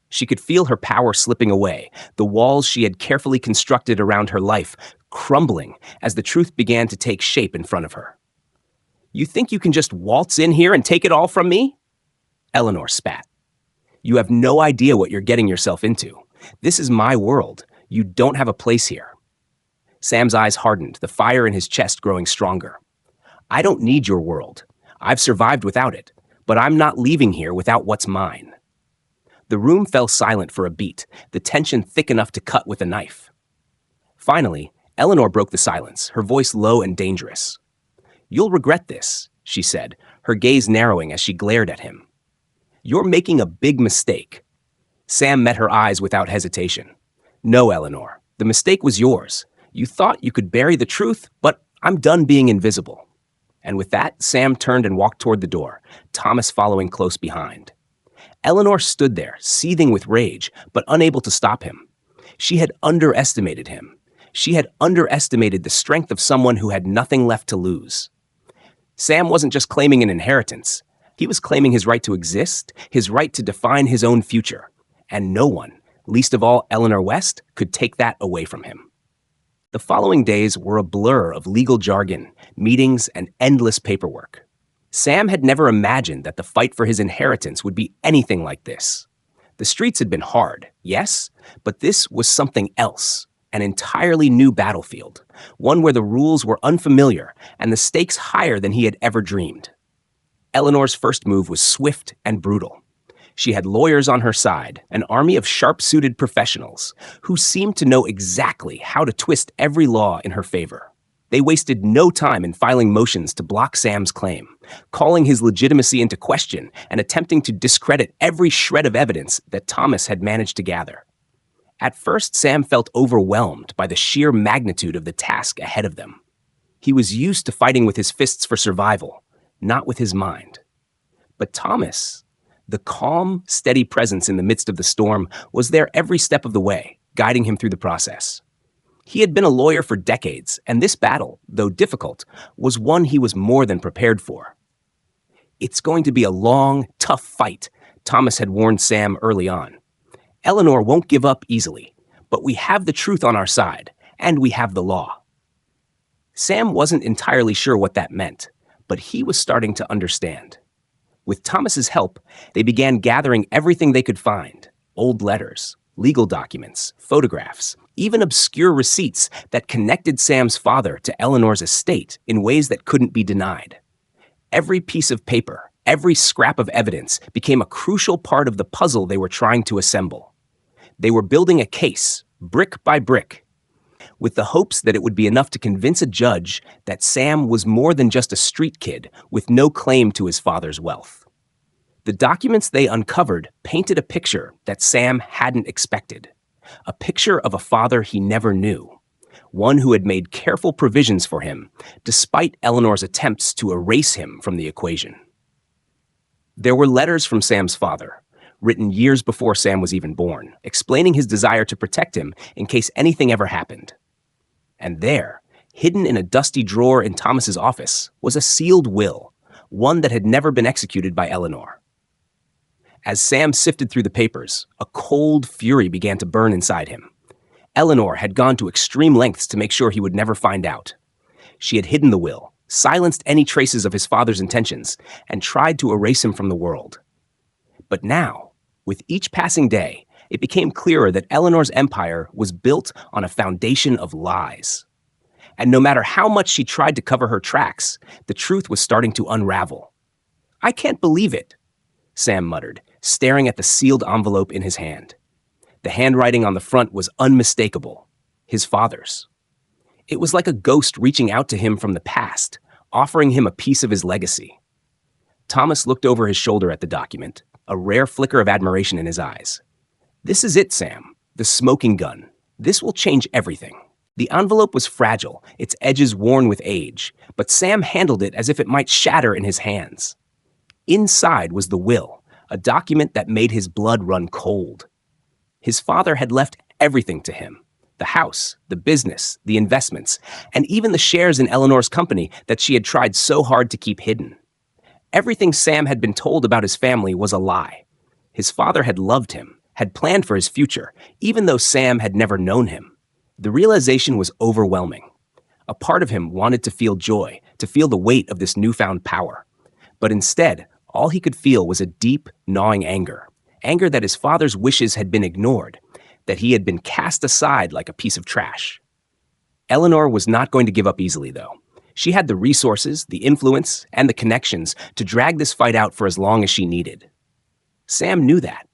She could feel her power slipping away, the walls she had carefully constructed around her life crumbling as the truth began to take shape in front of her. "You think you can just waltz in here and take it all from me?" Eleanor spat. "You have no idea what you're getting yourself into. This is my world. You don't have a place here." Sam's eyes hardened, the fire in his chest growing stronger. "I don't need your world. I've survived without it, but I'm not leaving here without what's mine." The room fell silent for a beat, the tension thick enough to cut with a knife. Finally, Eleanor broke the silence, her voice low and dangerous. "You'll regret this," she said, her gaze narrowing as she glared at him. "You're making a big mistake." Sam met her eyes without hesitation. "No, Eleanor, the mistake was yours. You thought you could bury the truth, but I'm done being invisible." And with that, Sam turned and walked toward the door, Thomas following close behind. Eleanor stood there, seething with rage, but unable to stop him. She had underestimated him. She had underestimated the strength of someone who had nothing left to lose. Sam wasn't just claiming an inheritance. He was claiming his right to exist, his right to define his own future. And no one, least of all Eleanor West, could take that away from him. The following days were a blur of legal jargon, meetings, and endless paperwork. Sam had never imagined that the fight for his inheritance would be anything like this. The streets had been hard, yes, but this was something else, an entirely new battlefield, one where the rules were unfamiliar and the stakes higher than he had ever dreamed. Eleanor's first move was swift and brutal. She had lawyers on her side, an army of sharp-suited professionals who seemed to know exactly how to twist every law in her favor. They wasted no time in filing motions to block Sam's claim, calling his legitimacy into question and attempting to discredit every shred of evidence that Thomas had managed to gather. At first, Sam felt overwhelmed by the sheer magnitude of the task ahead of them. He was used to fighting with his fists for survival, not with his mind. But Thomas, the calm, steady presence in the midst of the storm, was there every step of the way, guiding him through the process. He had been a lawyer for decades, and this battle, though difficult, was one he was more than prepared for. It's going to be a long, tough fight, Thomas had warned Sam early on. Eleanor won't give up easily, but we have the truth on our side, and we have the law. Sam wasn't entirely sure what that meant, but he was starting to understand. With Thomas's help, they began gathering everything they could find: old letters, legal documents, photographs, even obscure receipts that connected Sam's father to Eleanor's estate in ways that couldn't be denied. Every piece of paper, every scrap of evidence became a crucial part of the puzzle they were trying to assemble. They were building a case, brick by brick, with the hopes that it would be enough to convince a judge that Sam was more than just a street kid with no claim to his father's wealth. The documents they uncovered painted a picture that Sam hadn't expected, a picture of a father he never knew, one who had made careful provisions for him, despite Eleanor's attempts to erase him from the equation. There were letters from Sam's father, written years before Sam was even born, explaining his desire to protect him in case anything ever happened. And there, hidden in a dusty drawer in Thomas's office, was a sealed will, one that had never been executed by Eleanor. As Sam sifted through the papers, a cold fury began to burn inside him. Eleanor had gone to extreme lengths to make sure he would never find out. She had hidden the will, silenced any traces of his father's intentions, and tried to erase him from the world. But now, with each passing day, it became clearer that Eleanor's empire was built on a foundation of lies. And no matter how much she tried to cover her tracks, the truth was starting to unravel. "I can't believe it," Sam muttered, staring at the sealed envelope in his hand. The handwriting on the front was unmistakable, his father's. It was like a ghost reaching out to him from the past, offering him a piece of his legacy. Thomas looked over his shoulder at the document, a rare flicker of admiration in his eyes. "This is it, Sam. The smoking gun. This will change everything." The envelope was fragile, its edges worn with age, but Sam handled it as if it might shatter in his hands. Inside was the will, a document that made his blood run cold. His father had left everything to him: the house, the business, the investments, and even the shares in Eleanor's company that she had tried so hard to keep hidden. Everything Sam had been told about his family was a lie. His father had loved him, had planned for his future, even though Sam had never known him. The realization was overwhelming. A part of him wanted to feel joy, to feel the weight of this newfound power. But instead, all he could feel was a deep, gnawing anger that his father's wishes had been ignored, that he had been cast aside like a piece of trash. Eleanor was not going to give up easily, though. She had the resources, the influence, and the connections to drag this fight out for as long as she needed. Sam knew that.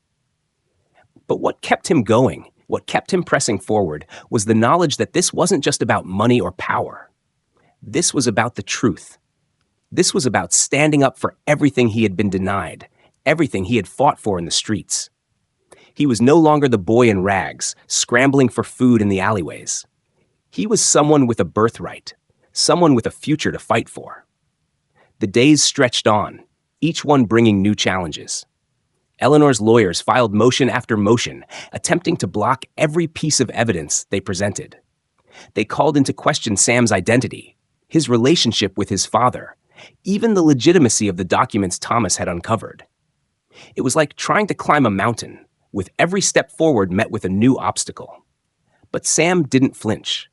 But what kept him going, what kept him pressing forward, was the knowledge that this wasn't just about money or power. This was about the truth. This was about standing up for everything he had been denied, everything he had fought for in the streets. He was no longer the boy in rags, scrambling for food in the alleyways. He was someone with a birthright, someone with a future to fight for. The days stretched on, each one bringing new challenges. Eleanor's lawyers filed motion after motion, attempting to block every piece of evidence they presented. They called into question Sam's identity, his relationship with his father, even the legitimacy of the documents Thomas had uncovered. It was like trying to climb a mountain, with every step forward met with a new obstacle. But Sam didn't flinch.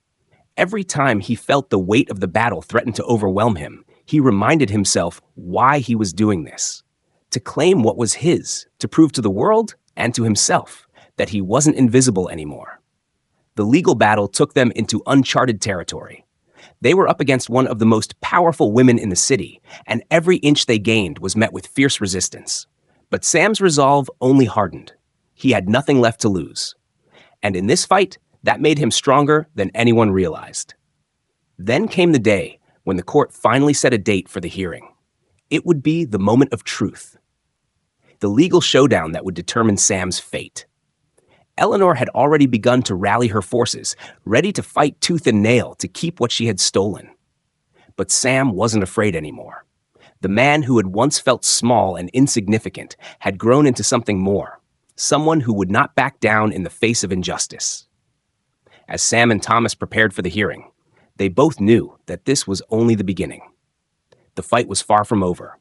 Every time he felt the weight of the battle threaten to overwhelm him, he reminded himself why he was doing this: to claim what was his, to prove to the world and to himself that he wasn't invisible anymore. The legal battle took them into uncharted territory. They were up against one of the most powerful women in the city, and every inch they gained was met with fierce resistance. But Sam's resolve only hardened. He had nothing left to lose. And in this fight, that made him stronger than anyone realized. Then came the day when the court finally set a date for the hearing. It would be the moment of truth, the legal showdown that would determine Sam's fate. Eleanor had already begun to rally her forces, ready to fight tooth and nail to keep what she had stolen. But Sam wasn't afraid anymore. The man who had once felt small and insignificant had grown into something more, someone who would not back down in the face of injustice. As Sam and Thomas prepared for the hearing, they both knew that this was only the beginning. The fight was far from over.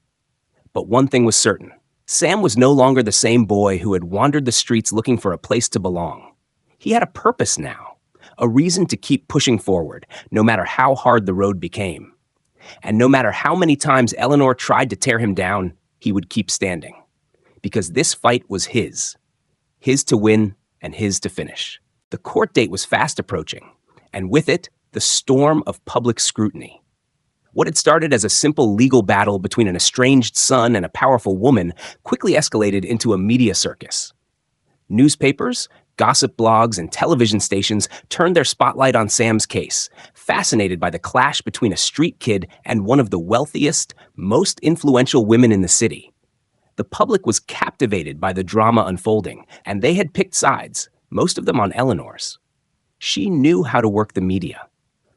But one thing was certain. Sam was no longer the same boy who had wandered the streets looking for a place to belong. He had a purpose now, a reason to keep pushing forward, no matter how hard the road became. And no matter how many times Eleanor tried to tear him down, he would keep standing. Because this fight was his to win and his to finish. The court date was fast approaching, and with it, the storm of public scrutiny. What had started as a simple legal battle between an estranged son and a powerful woman quickly escalated into a media circus. Newspapers, gossip blogs, and television stations turned their spotlight on Sam's case, fascinated by the clash between a street kid and one of the wealthiest, most influential women in the city. The public was captivated by the drama unfolding, and they had picked sides, most of them on Eleanor's. She knew how to work the media.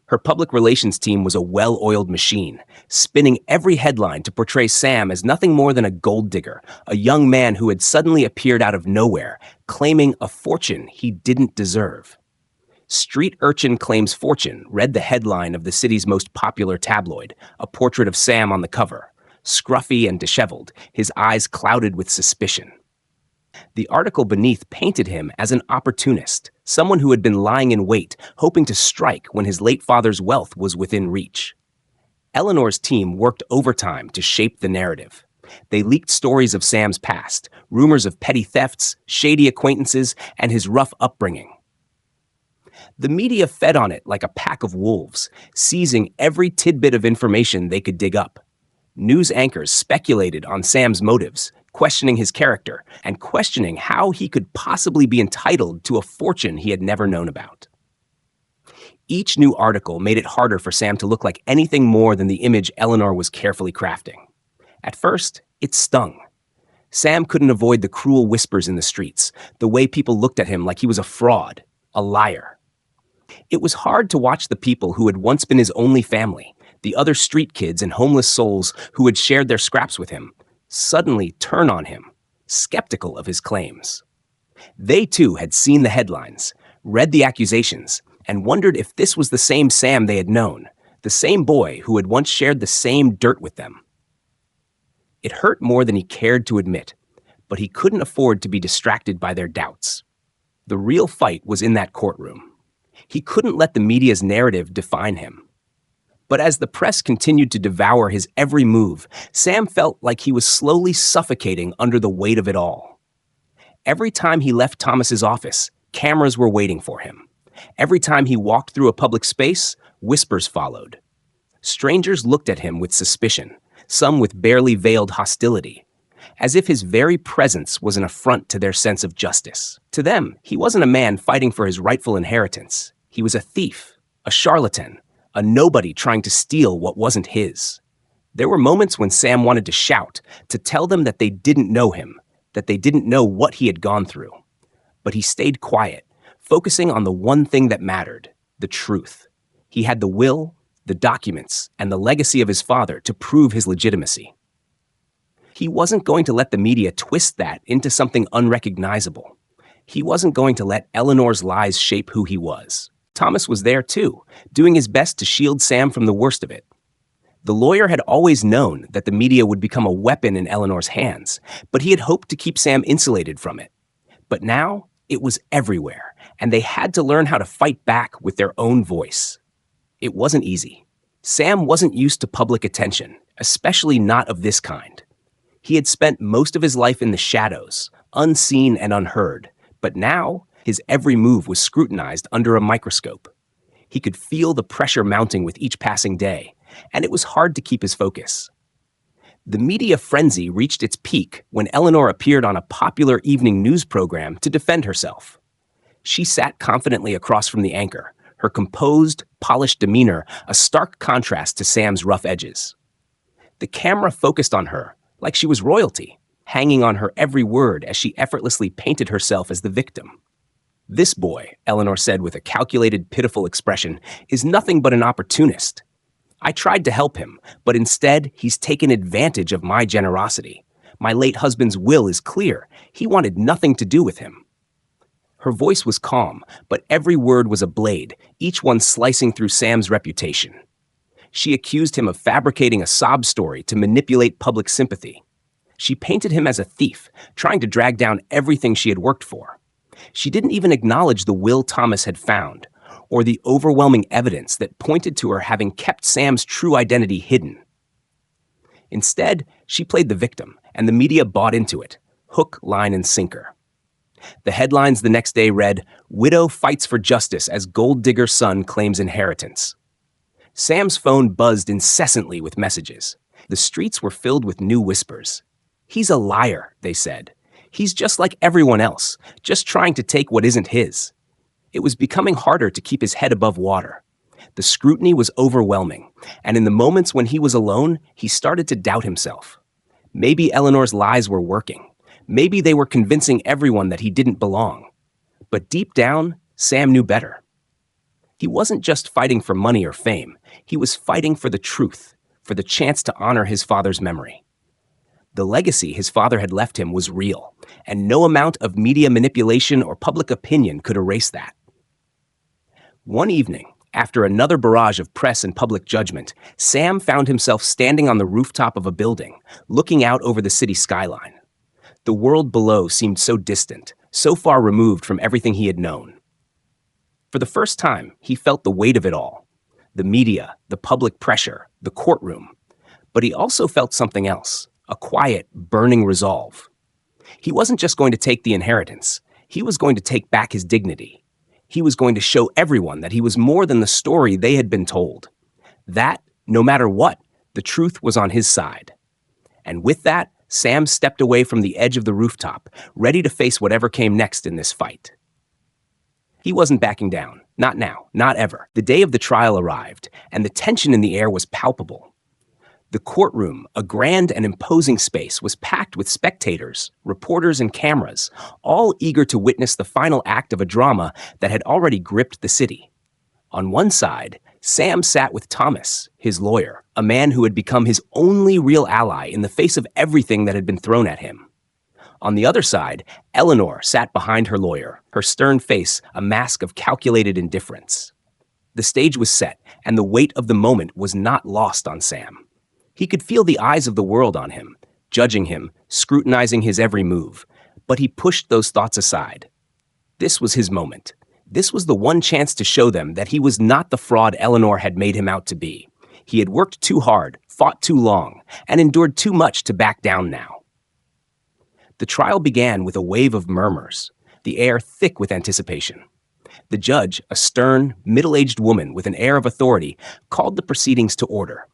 Her public relations team was a well-oiled machine, spinning every headline to portray Sam as nothing more than a gold digger, a young man who had suddenly appeared out of nowhere, claiming a fortune he didn't deserve. Street Urchin Claims Fortune read the headline of the city's most popular tabloid, a portrait of Sam on the cover, scruffy and disheveled, his eyes clouded with suspicion. The article beneath painted him as an opportunist, someone who had been lying in wait, hoping to strike when his late father's wealth was within reach. Eleanor's team worked overtime to shape the narrative. They leaked stories of Sam's past, rumors of petty thefts, shady acquaintances, and his rough upbringing. The media fed on it like a pack of wolves, seizing every tidbit of information they could dig up. News anchors speculated on Sam's motives, questioning his character, and questioning how he could possibly be entitled to a fortune he had never known about. Each new article made it harder for Sam to look like anything more than the image Eleanor was carefully crafting. At first, it stung. Sam couldn't avoid the cruel whispers in the streets, the way people looked at him like he was a fraud, a liar. It was hard to watch the people who had once been his only family, the other street kids and homeless souls who had shared their scraps with him, suddenly turn on him, skeptical of his claims. They too had seen the headlines, read the accusations, and wondered if this was the same Sam they had known, the same boy who had once shared the same dirt with them. It hurt more than he cared to admit, but he couldn't afford to be distracted by their doubts. The real fight was in that courtroom. He couldn't let the media's narrative define him. But as the press continued to devour his every move, Sam felt like he was slowly suffocating under the weight of it all. Every time he left Thomas's office, cameras were waiting for him. Every time he walked through a public space, whispers followed. Strangers looked at him with suspicion, some with barely veiled hostility, as if his very presence was an affront to their sense of justice. To them, he wasn't a man fighting for his rightful inheritance. He was a thief, a charlatan, a nobody trying to steal what wasn't his. There were moments when Sam wanted to shout, to tell them that they didn't know him, that they didn't know what he had gone through. But he stayed quiet, focusing on the one thing that mattered, the truth. He had the will, the documents, and the legacy of his father to prove his legitimacy. He wasn't going to let the media twist that into something unrecognizable. He wasn't going to let Eleanor's lies shape who he was. Thomas was there too, doing his best to shield Sam from the worst of it. The lawyer had always known that the media would become a weapon in Eleanor's hands, but he had hoped to keep Sam insulated from it. But now, it was everywhere, and they had to learn how to fight back with their own voice. It wasn't easy. Sam wasn't used to public attention, especially not of this kind. He had spent most of his life in the shadows, unseen and unheard, but now, his every move was scrutinized under a microscope. He could feel the pressure mounting with each passing day, and it was hard to keep his focus. The media frenzy reached its peak when Eleanor appeared on a popular evening news program to defend herself. She sat confidently across from the anchor, her composed, polished demeanor a stark contrast to Sam's rough edges. The camera focused on her like she was royalty, hanging on her every word as she effortlessly painted herself as the victim. "This boy," Eleanor said with a calculated, pitiful expression, "is nothing but an opportunist. I tried to help him, but instead he's taken advantage of my generosity. My late husband's will is clear. He wanted nothing to do with him." Her voice was calm, but every word was a blade, each one slicing through Sam's reputation. She accused him of fabricating a sob story to manipulate public sympathy. She painted him as a thief, trying to drag down everything she had worked for. She didn't even acknowledge the will Thomas had found, or the overwhelming evidence that pointed to her having kept Sam's true identity hidden. Instead, she played the victim, and the media bought into it, hook, line, and sinker. The headlines the next day read, "Widow fights for justice as gold digger son claims inheritance." Sam's phone buzzed incessantly with messages. The streets were filled with new whispers. "He's a liar," they said. "He's just like everyone else, just trying to take what isn't his." It was becoming harder to keep his head above water. The scrutiny was overwhelming, and in the moments when he was alone, he started to doubt himself. Maybe Eleanor's lies were working. Maybe they were convincing everyone that he didn't belong. But deep down, Sam knew better. He wasn't just fighting for money or fame. He was fighting for the truth, for the chance to honor his father's memory. The legacy his father had left him was real, and no amount of media manipulation or public opinion could erase that. One evening, after another barrage of press and public judgment, Sam found himself standing on the rooftop of a building, looking out over the city skyline. The world below seemed so distant, so far removed from everything he had known. For the first time, he felt the weight of it all. The media, the public pressure, the courtroom. But he also felt something else, a quiet, burning resolve. He wasn't just going to take the inheritance. He was going to take back his dignity. He was going to show everyone that he was more than the story they had been told. That, no matter what, the truth was on his side. And with that, Sam stepped away from the edge of the rooftop, ready to face whatever came next in this fight. He wasn't backing down. Not now. Not ever. The day of the trial arrived, and the tension in the air was palpable. The courtroom, a grand and imposing space, was packed with spectators, reporters, and cameras, all eager to witness the final act of a drama that had already gripped the city. On one side, Sam sat with Thomas, his lawyer, a man who had become his only real ally in the face of everything that had been thrown at him. On the other side, Eleanor sat behind her lawyer, her stern face a mask of calculated indifference. The stage was set, and the weight of the moment was not lost on Sam. He could feel the eyes of the world on him, judging him, scrutinizing his every move, but he pushed those thoughts aside. This was his moment. This was the one chance to show them that he was not the fraud Eleanor had made him out to be. He had worked too hard, fought too long, and endured too much to back down now. The trial began with a wave of murmurs, the air thick with anticipation. The judge, a stern, middle-aged woman with an air of authority, called the proceedings to order.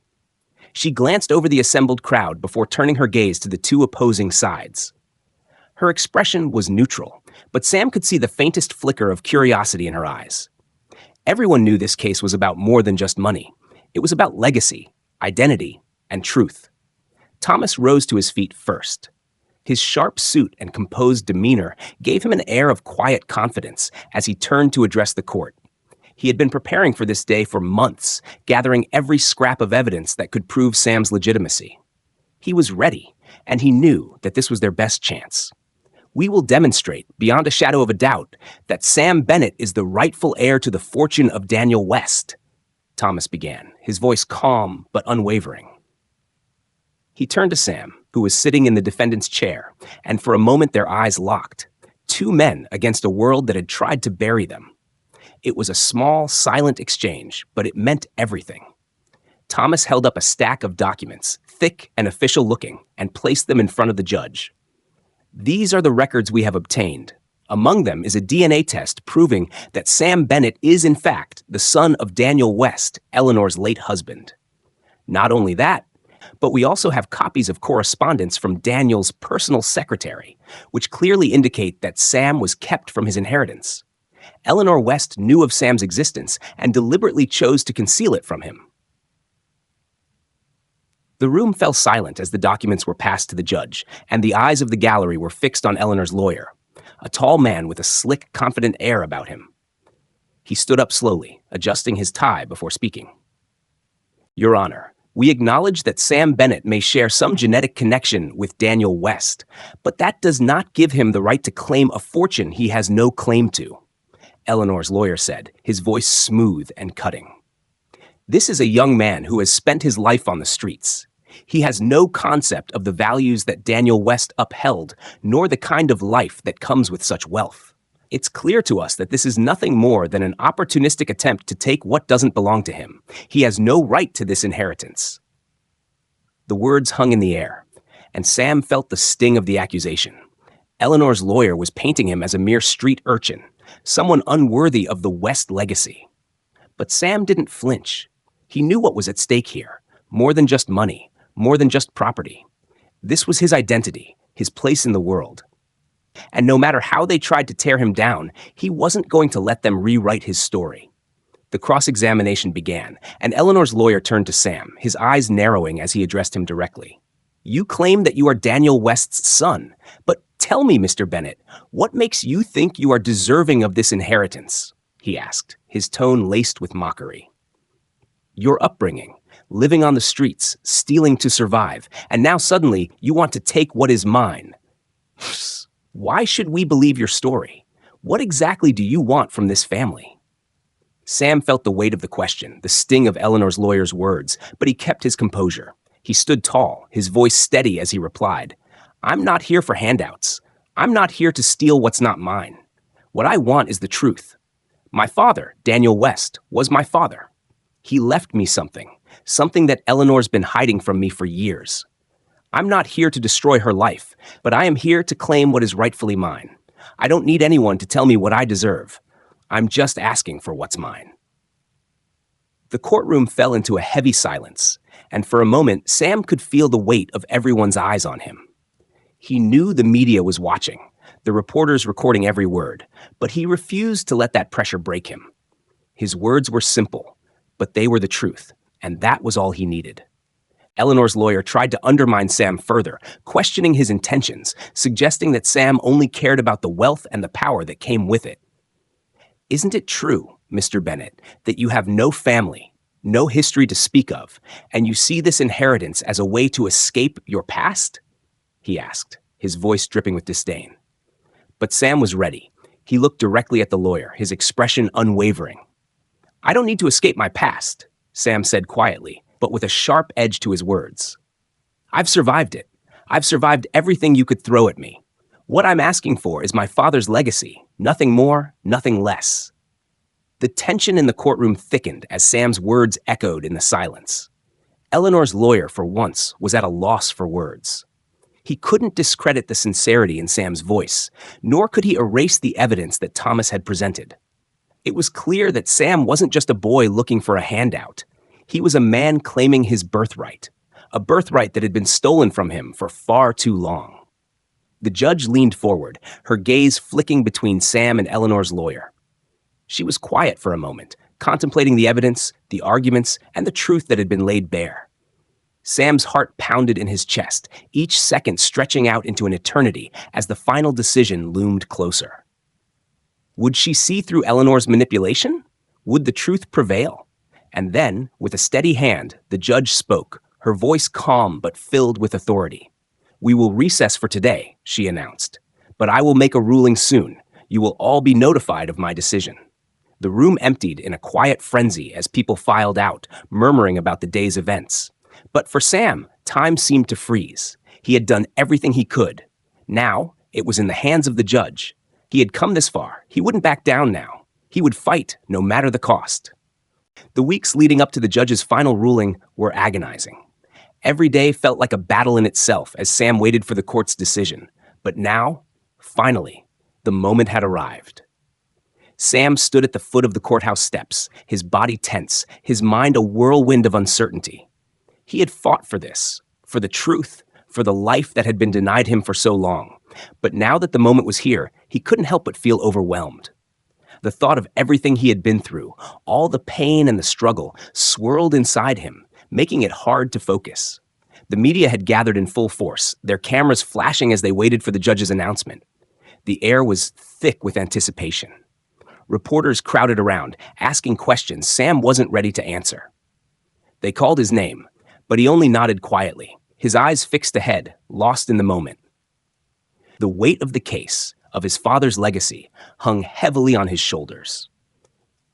She glanced over the assembled crowd before turning her gaze to the two opposing sides. Her expression was neutral, but Sam could see the faintest flicker of curiosity in her eyes. Everyone knew this case was about more than just money. It was about legacy, identity, and truth. Thomas rose to his feet first. His sharp suit and composed demeanor gave him an air of quiet confidence as he turned to address the court. He had been preparing for this day for months, gathering every scrap of evidence that could prove Sam's legitimacy. He was ready, and he knew that this was their best chance. "We will demonstrate, beyond a shadow of a doubt, that Sam Bennett is the rightful heir to the fortune of Daniel West," Thomas began, his voice calm but unwavering. He turned to Sam, who was sitting in the defendant's chair, and for a moment their eyes locked. Two men against a world that had tried to bury them. It was a small, silent exchange, but it meant everything. Thomas held up a stack of documents, thick and official-looking, and placed them in front of the judge. "These are the records we have obtained. Among them is a DNA test proving that Sam Bennett is, in fact, the son of Daniel West, Eleanor's late husband. Not only that, But we also have copies of correspondence from Daniel's personal secretary, which clearly indicate that Sam was kept from his inheritance. Eleanor West knew of Sam's existence and deliberately chose to conceal it from him. The room fell silent as the documents were passed to the judge, and the eyes of the gallery were fixed on Eleanor's lawyer, a tall man with a slick, confident air about him. He stood up slowly, adjusting his tie before speaking. Your Honor, we acknowledge that Sam Bennett may share some genetic connection with Daniel West, but that does not give him the right to claim a fortune he has no claim to, Eleanor's lawyer said, his voice smooth and cutting. This is a young man who has spent his life on the streets. He has no concept of the values that Daniel West upheld, nor the kind of life that comes with such wealth. It's clear to us that this is nothing more than an opportunistic attempt to take what doesn't belong to him. He has no right to this inheritance. The words hung in the air, and Sam felt the sting of the accusation. Eleanor's lawyer was painting him as a mere street urchin, someone unworthy of the West legacy. But Sam didn't flinch. He knew what was at stake here, more than just money, more than just property. This was his identity, his place in the world. And no matter how they tried to tear him down, he wasn't going to let them rewrite his story. The cross-examination began, and Eleanor's lawyer turned to Sam, his eyes narrowing as he addressed him directly. You claim that you are Daniel West's son, but tell me, Mr. Bennett, what makes you think you are deserving of this inheritance? He asked, his tone laced with mockery. Your upbringing, living on the streets, stealing to survive, and now suddenly you want to take what is mine. Why should we believe your story? What exactly do you want from this family? Sam felt the weight of the question, the sting of Eleanor's lawyer's words, but he kept his composure. He stood tall, his voice steady as he replied, I'm not here for handouts. I'm not here to steal what's not mine. What I want is the truth. My father, Daniel West, was my father. He left me something that Eleanor's been hiding from me for years. I'm not here to destroy her life, but I am here to claim what is rightfully mine. I don't need anyone to tell me what I deserve. I'm just asking for what's mine. The courtroom fell into a heavy silence, and for a moment, Sam could feel the weight of everyone's eyes on him. He knew the media was watching, the reporters recording every word, but he refused to let that pressure break him. His words were simple, but they were the truth, and that was all he needed. Eleanor's lawyer tried to undermine Sam further, questioning his intentions, suggesting that Sam only cared about the wealth and the power that came with it. Isn't it true, Mr. Bennett, that you have no family, no history to speak of, and you see this inheritance as a way to escape your past? He asked, his voice dripping with disdain. But Sam was ready. He looked directly at the lawyer, his expression unwavering. I don't need to escape my past, Sam said quietly, but with a sharp edge to his words. I've survived it. I've survived everything you could throw at me. What I'm asking for is my father's legacy, nothing more, nothing less. The tension in the courtroom thickened as Sam's words echoed in the silence. Eleanor's lawyer, for once, was at a loss for words. He couldn't discredit the sincerity in Sam's voice, nor could he erase the evidence that Thomas had presented. It was clear that Sam wasn't just a boy looking for a handout. He was a man claiming his birthright, a birthright that had been stolen from him for far too long. The judge leaned forward, her gaze flicking between Sam and Eleanor's lawyer. She was quiet for a moment, contemplating the evidence, the arguments, and the truth that had been laid bare. Sam's heart pounded in his chest, each second stretching out into an eternity as the final decision loomed closer. Would she see through Eleanor's manipulation? Would the truth prevail? And then, with a steady hand, the judge spoke, her voice calm but filled with authority. We will recess for today, she announced. But I will make a ruling soon. You will all be notified of my decision. The room emptied in a quiet frenzy as people filed out, murmuring about the day's events. But for Sam, time seemed to freeze. He had done everything he could. Now, it was in the hands of the judge. He had come this far. He wouldn't back down now. He would fight, no matter the cost. The weeks leading up to the judge's final ruling were agonizing. Every day felt like a battle in itself as Sam waited for the court's decision. But now, finally, the moment had arrived. Sam stood at the foot of the courthouse steps, his body tense, his mind a whirlwind of uncertainty. He had fought for this, for the truth, for the life that had been denied him for so long. But now that the moment was here, he couldn't help but feel overwhelmed. The thought of everything he had been through, all the pain and the struggle, swirled inside him, making it hard to focus. The media had gathered in full force, their cameras flashing as they waited for the judge's announcement. The air was thick with anticipation. Reporters crowded around, asking questions Sam wasn't ready to answer. They called his name, but he only nodded quietly, his eyes fixed ahead, lost in the moment. The weight of the case, of his father's legacy, hung heavily on his shoulders.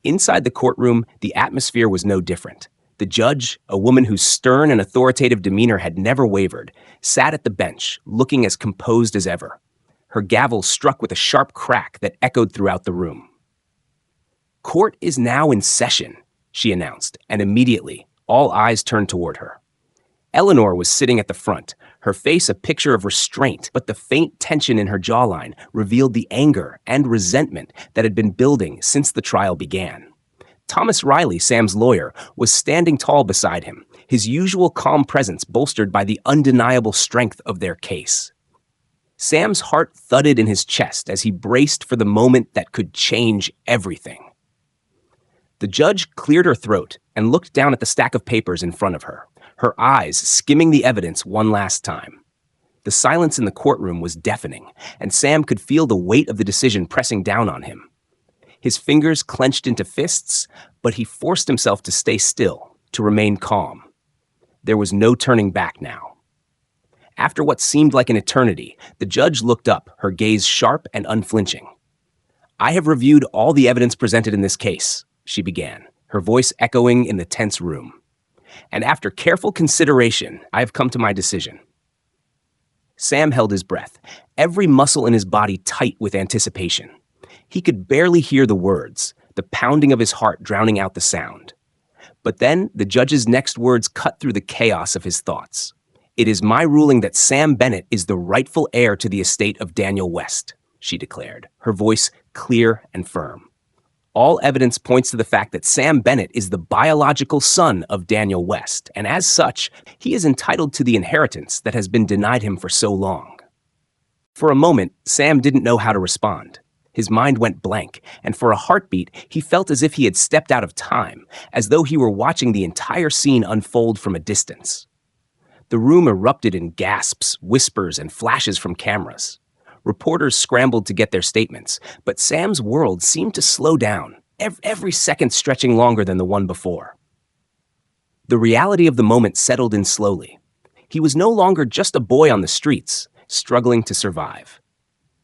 Inside the courtroom, the atmosphere was no different. The judge, a woman whose stern and authoritative demeanor had never wavered, sat at the bench, looking as composed as ever. Her gavel struck with a sharp crack that echoed throughout the room. "Court is now in session," she announced, and immediately, all eyes turned toward her. Eleanor was sitting at the front, her face a picture of restraint, but the faint tension in her jawline revealed the anger and resentment that had been building since the trial began. Thomas Riley, Sam's lawyer, was standing tall beside him, his usual calm presence bolstered by the undeniable strength of their case. Sam's heart thudded in his chest as he braced for the moment that could change everything. The judge cleared her throat and looked down at the stack of papers in front of her, her eyes skimming the evidence one last time. The silence in the courtroom was deafening, and Sam could feel the weight of the decision pressing down on him. His fingers clenched into fists, but he forced himself to stay still, to remain calm. There was no turning back now. After what seemed like an eternity, the judge looked up, her gaze sharp and unflinching. "I have reviewed all the evidence presented in this case," she began, her voice echoing in the tense room. "And after careful consideration, I have come to my decision." Sam held his breath, every muscle in his body tight with anticipation. He could barely hear the words, the pounding of his heart drowning out the sound. But then the judge's next words cut through the chaos of his thoughts. "It is my ruling that Sam Bennett is the rightful heir to the estate of Daniel West," she declared, her voice clear and firm. "All evidence points to the fact that Sam Bennett is the biological son of Daniel West, and as such, he is entitled to the inheritance that has been denied him for so long." For a moment, Sam didn't know how to respond. His mind went blank, and for a heartbeat, he felt as if he had stepped out of time, as though he were watching the entire scene unfold from a distance. The room erupted in gasps, whispers, and flashes from cameras. Reporters scrambled to get their statements, but Sam's world seemed to slow down, every second stretching longer than the one before. The reality of the moment settled in slowly. He was no longer just a boy on the streets, struggling to survive.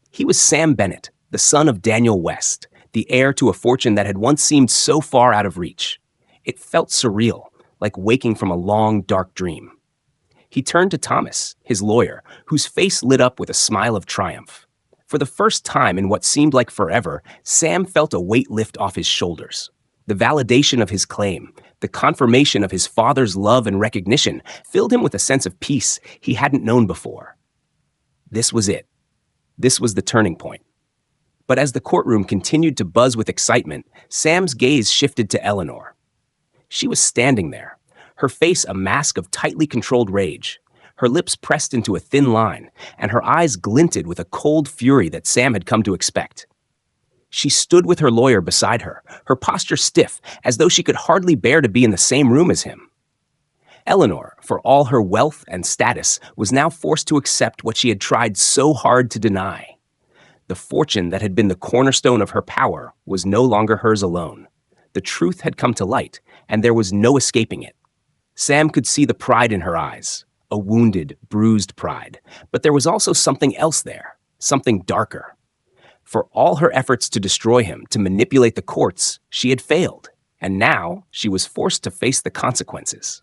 He was Sam Bennett, the son of Daniel West, the heir to a fortune that had once seemed so far out of reach. It felt surreal, like waking from a long, dark dream. He turned to Thomas, his lawyer, whose face lit up with a smile of triumph. For the first time in what seemed like forever, Sam felt a weight lift off his shoulders. The validation of his claim, the confirmation of his father's love and recognition, filled him with a sense of peace he hadn't known before. This was it. This was the turning point. But as the courtroom continued to buzz with excitement, Sam's gaze shifted to Eleanor. She was standing there, her face a mask of tightly controlled rage, her lips pressed into a thin line, and her eyes glinted with a cold fury that Sam had come to expect. She stood with her lawyer beside her, her posture stiff, as though she could hardly bear to be in the same room as him. Eleanor, for all her wealth and status, was now forced to accept what she had tried so hard to deny. The fortune that had been the cornerstone of her power was no longer hers alone. The truth had come to light, and there was no escaping it. Sam could see the pride in her eyes, a wounded, bruised pride, but there was also something else there, something darker. For all her efforts to destroy him, to manipulate the courts, she had failed, and now she was forced to face the consequences.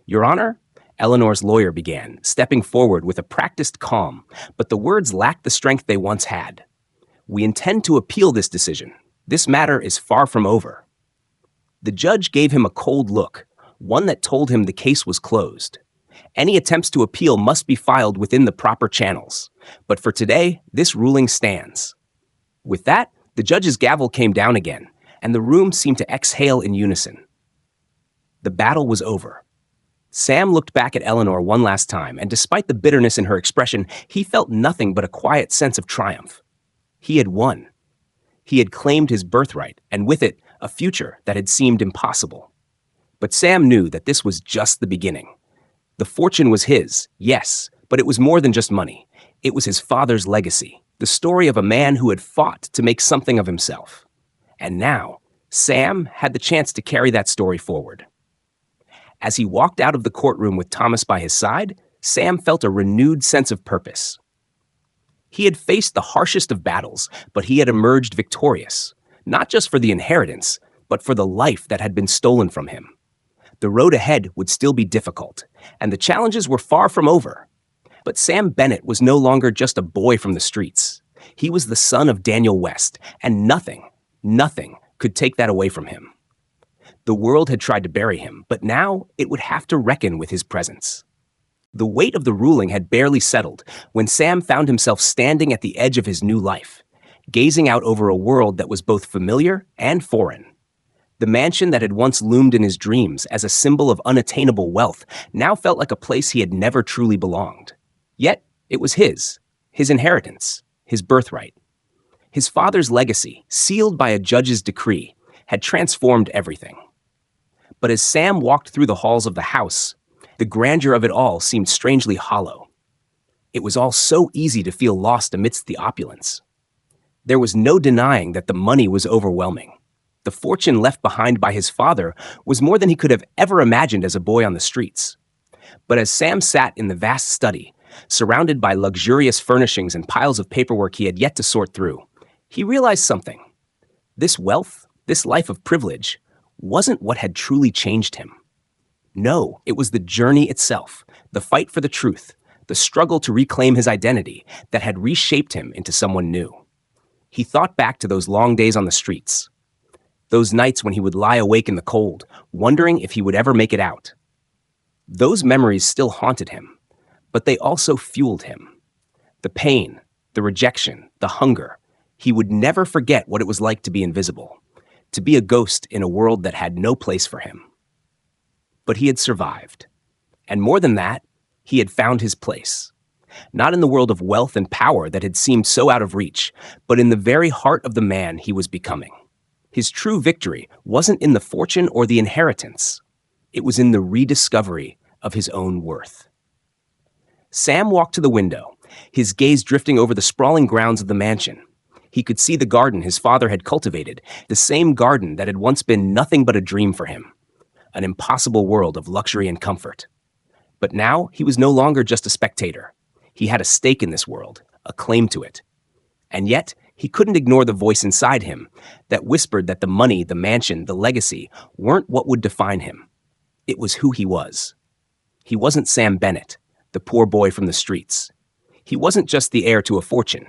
"Your Honor," Eleanor's lawyer began, stepping forward with a practiced calm, but the words lacked the strength they once had. "We intend to appeal this decision. This matter is far from over." The judge gave him a cold look, one that told him the case was closed. Any attempts to appeal must be filed within the proper channels. But for today, this ruling stands. With that, the judge's gavel came down again, and the room seemed to exhale in unison. The battle was over. Sam looked back at Eleanor one last time, and despite the bitterness in her expression, he felt nothing but a quiet sense of triumph. He had won. He had claimed his birthright, and with it, a future that had seemed impossible. But Sam knew that this was just the beginning. The fortune was his, yes, but it was more than just money. It was his father's legacy, the story of a man who had fought to make something of himself. And now, Sam had the chance to carry that story forward. As he walked out of the courtroom with Thomas by his side, Sam felt a renewed sense of purpose. He had faced the harshest of battles, but he had emerged victorious, not just for the inheritance, but for the life that had been stolen from him. The road ahead would still be difficult, and the challenges were far from over. But Sam Bennett was no longer just a boy from the streets. He was the son of Daniel West, and nothing could take that away from him. The world had tried to bury him, but now it would have to reckon with his presence. The weight of the ruling had barely settled when Sam found himself standing at the edge of his new life, gazing out over a world that was both familiar and foreign. The mansion that had once loomed in his dreams as a symbol of unattainable wealth now felt like a place he had never truly belonged. Yet, it was his inheritance, his birthright. His father's legacy, sealed by a judge's decree, had transformed everything. But as Sam walked through the halls of the house, the grandeur of it all seemed strangely hollow. It was all so easy to feel lost amidst the opulence. There was no denying that the money was overwhelming. The fortune left behind by his father was more than he could have ever imagined as a boy on the streets. But as Sam sat in the vast study, surrounded by luxurious furnishings and piles of paperwork he had yet to sort through, he realized something. This wealth, this life of privilege, wasn't what had truly changed him. No, it was the journey itself, the fight for the truth, the struggle to reclaim his identity that had reshaped him into someone new. He thought back to those long days on the streets, those nights when he would lie awake in the cold, wondering if he would ever make it out. Those memories still haunted him, but they also fueled him. The pain, the rejection, the hunger. He would never forget what it was like to be invisible, to be a ghost in a world that had no place for him. But he had survived. And more than that, he had found his place. Not in the world of wealth and power that had seemed so out of reach, but in the very heart of the man he was becoming. His true victory wasn't in the fortune or the inheritance. It was in the rediscovery of his own worth. Sam walked to the window, his gaze drifting over the sprawling grounds of the mansion. He could see the garden his father had cultivated, the same garden that had once been nothing but a dream for him, an impossible world of luxury and comfort. But now he was no longer just a spectator. He had a stake in this world, a claim to it. And yet, he couldn't ignore the voice inside him that whispered that the money, the mansion, the legacy weren't what would define him. It was who he was. He wasn't Sam Bennett, the poor boy from the streets. He wasn't just the heir to a fortune.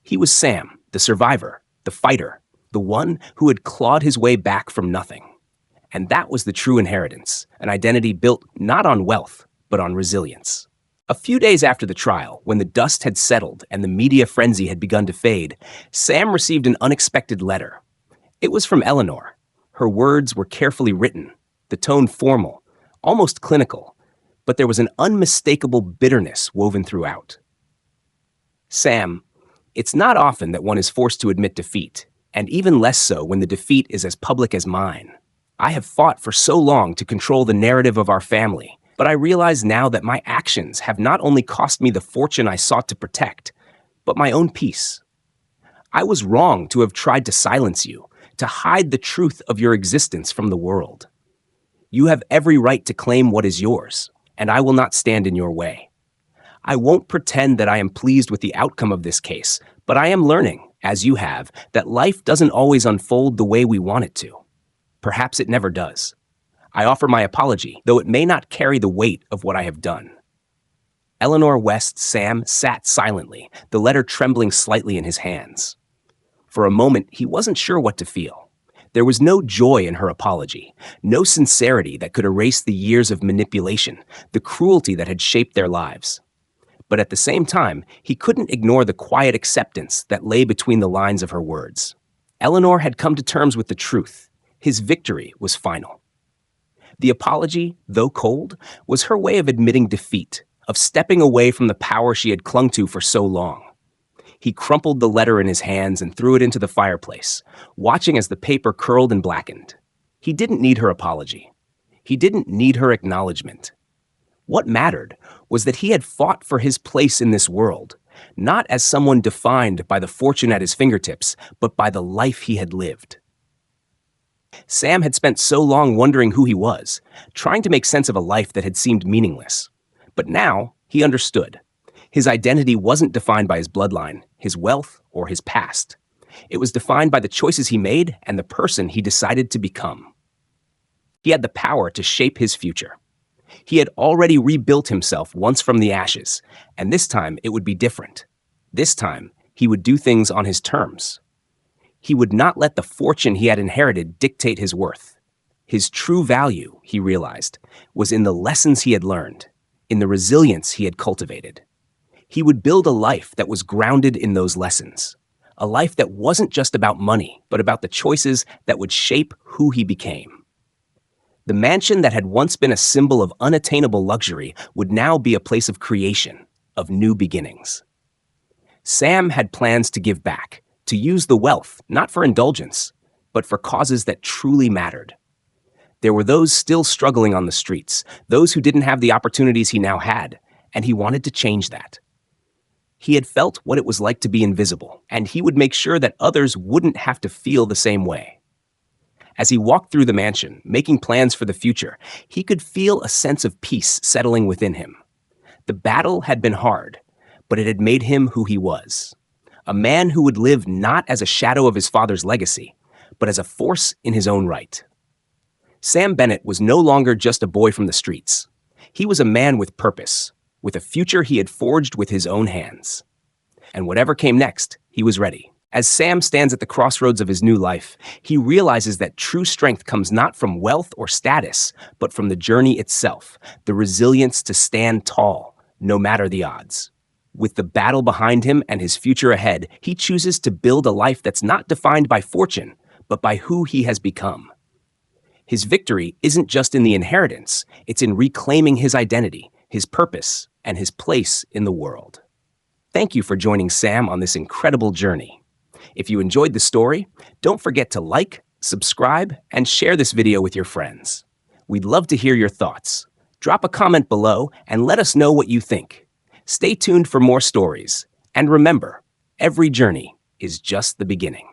He was Sam, the survivor, the fighter, the one who had clawed his way back from nothing. And that was the true inheritance, an identity built not on wealth, but on resilience. A few days after the trial, when the dust had settled and the media frenzy had begun to fade, Sam received an unexpected letter. It was from Eleanor. Her words were carefully written, the tone formal, almost clinical, but there was an unmistakable bitterness woven throughout. Sam, it's not often that one is forced to admit defeat, and even less so when the defeat is as public as mine. I have fought for so long to control the narrative of our family, but I realize now that my actions have not only cost me the fortune I sought to protect, but my own peace. I was wrong to have tried to silence you, to hide the truth of your existence from the world. You have every right to claim what is yours, and I will not stand in your way. I won't pretend that I am pleased with the outcome of this case, but I am learning, as you have, that life doesn't always unfold the way we want it to. Perhaps it never does. I offer my apology, though it may not carry the weight of what I have done. Eleanor West Sam sat silently, the letter trembling slightly in his hands. For a moment, he wasn't sure what to feel. There was no joy in her apology, no sincerity that could erase the years of manipulation, the cruelty that had shaped their lives. But at the same time, he couldn't ignore the quiet acceptance that lay between the lines of her words. Eleanor had come to terms with the truth. His victory was final. The apology, though cold, was her way of admitting defeat, of stepping away from the power she had clung to for so long. He crumpled the letter in his hands and threw it into the fireplace, watching as the paper curled and blackened. He didn't need her apology. He didn't need her acknowledgement. What mattered was that he had fought for his place in this world, not as someone defined by the fortune at his fingertips, but by the life he had lived. Sam had spent so long wondering who he was, trying to make sense of a life that had seemed meaningless. But now he understood. His identity wasn't defined by his bloodline, his wealth, or his past. It was defined by the choices he made and the person he decided to become. He had the power to shape his future. He had already rebuilt himself once from the ashes, and this time it would be different. This time, he would do things on his terms. He would not let the fortune he had inherited dictate his worth. His true value, he realized, was in the lessons he had learned, in the resilience he had cultivated. He would build a life that was grounded in those lessons, a life that wasn't just about money, but about the choices that would shape who he became. The mansion that had once been a symbol of unattainable luxury would now be a place of creation, of new beginnings. Sam had plans to give back, to use the wealth not for indulgence, but for causes that truly mattered. There were those still struggling on the streets, those who didn't have the opportunities he now had, and he wanted to change that. He had felt what it was like to be invisible, and he would make sure that others wouldn't have to feel the same way. As he walked through the mansion, making plans for the future, he could feel a sense of peace settling within him. The battle had been hard, but it had made him who he was. A man who would live not as a shadow of his father's legacy, but as a force in his own right. Sam Bennett was no longer just a boy from the streets. He was a man with purpose, with a future he had forged with his own hands. And whatever came next, he was ready. As Sam stands at the crossroads of his new life, he realizes that true strength comes not from wealth or status, but from the journey itself, the resilience to stand tall, no matter the odds. With the battle behind him and his future ahead, he chooses to build a life that's not defined by fortune, but by who he has become. His victory isn't just in the inheritance, it's in reclaiming his identity, his purpose, and his place in the world. Thank you for joining Sam on this incredible journey. If you enjoyed the story, don't forget to like, subscribe, and share this video with your friends. We'd love to hear your thoughts. Drop a comment below and let us know what you think. Stay tuned for more stories. And remember, every journey is just the beginning.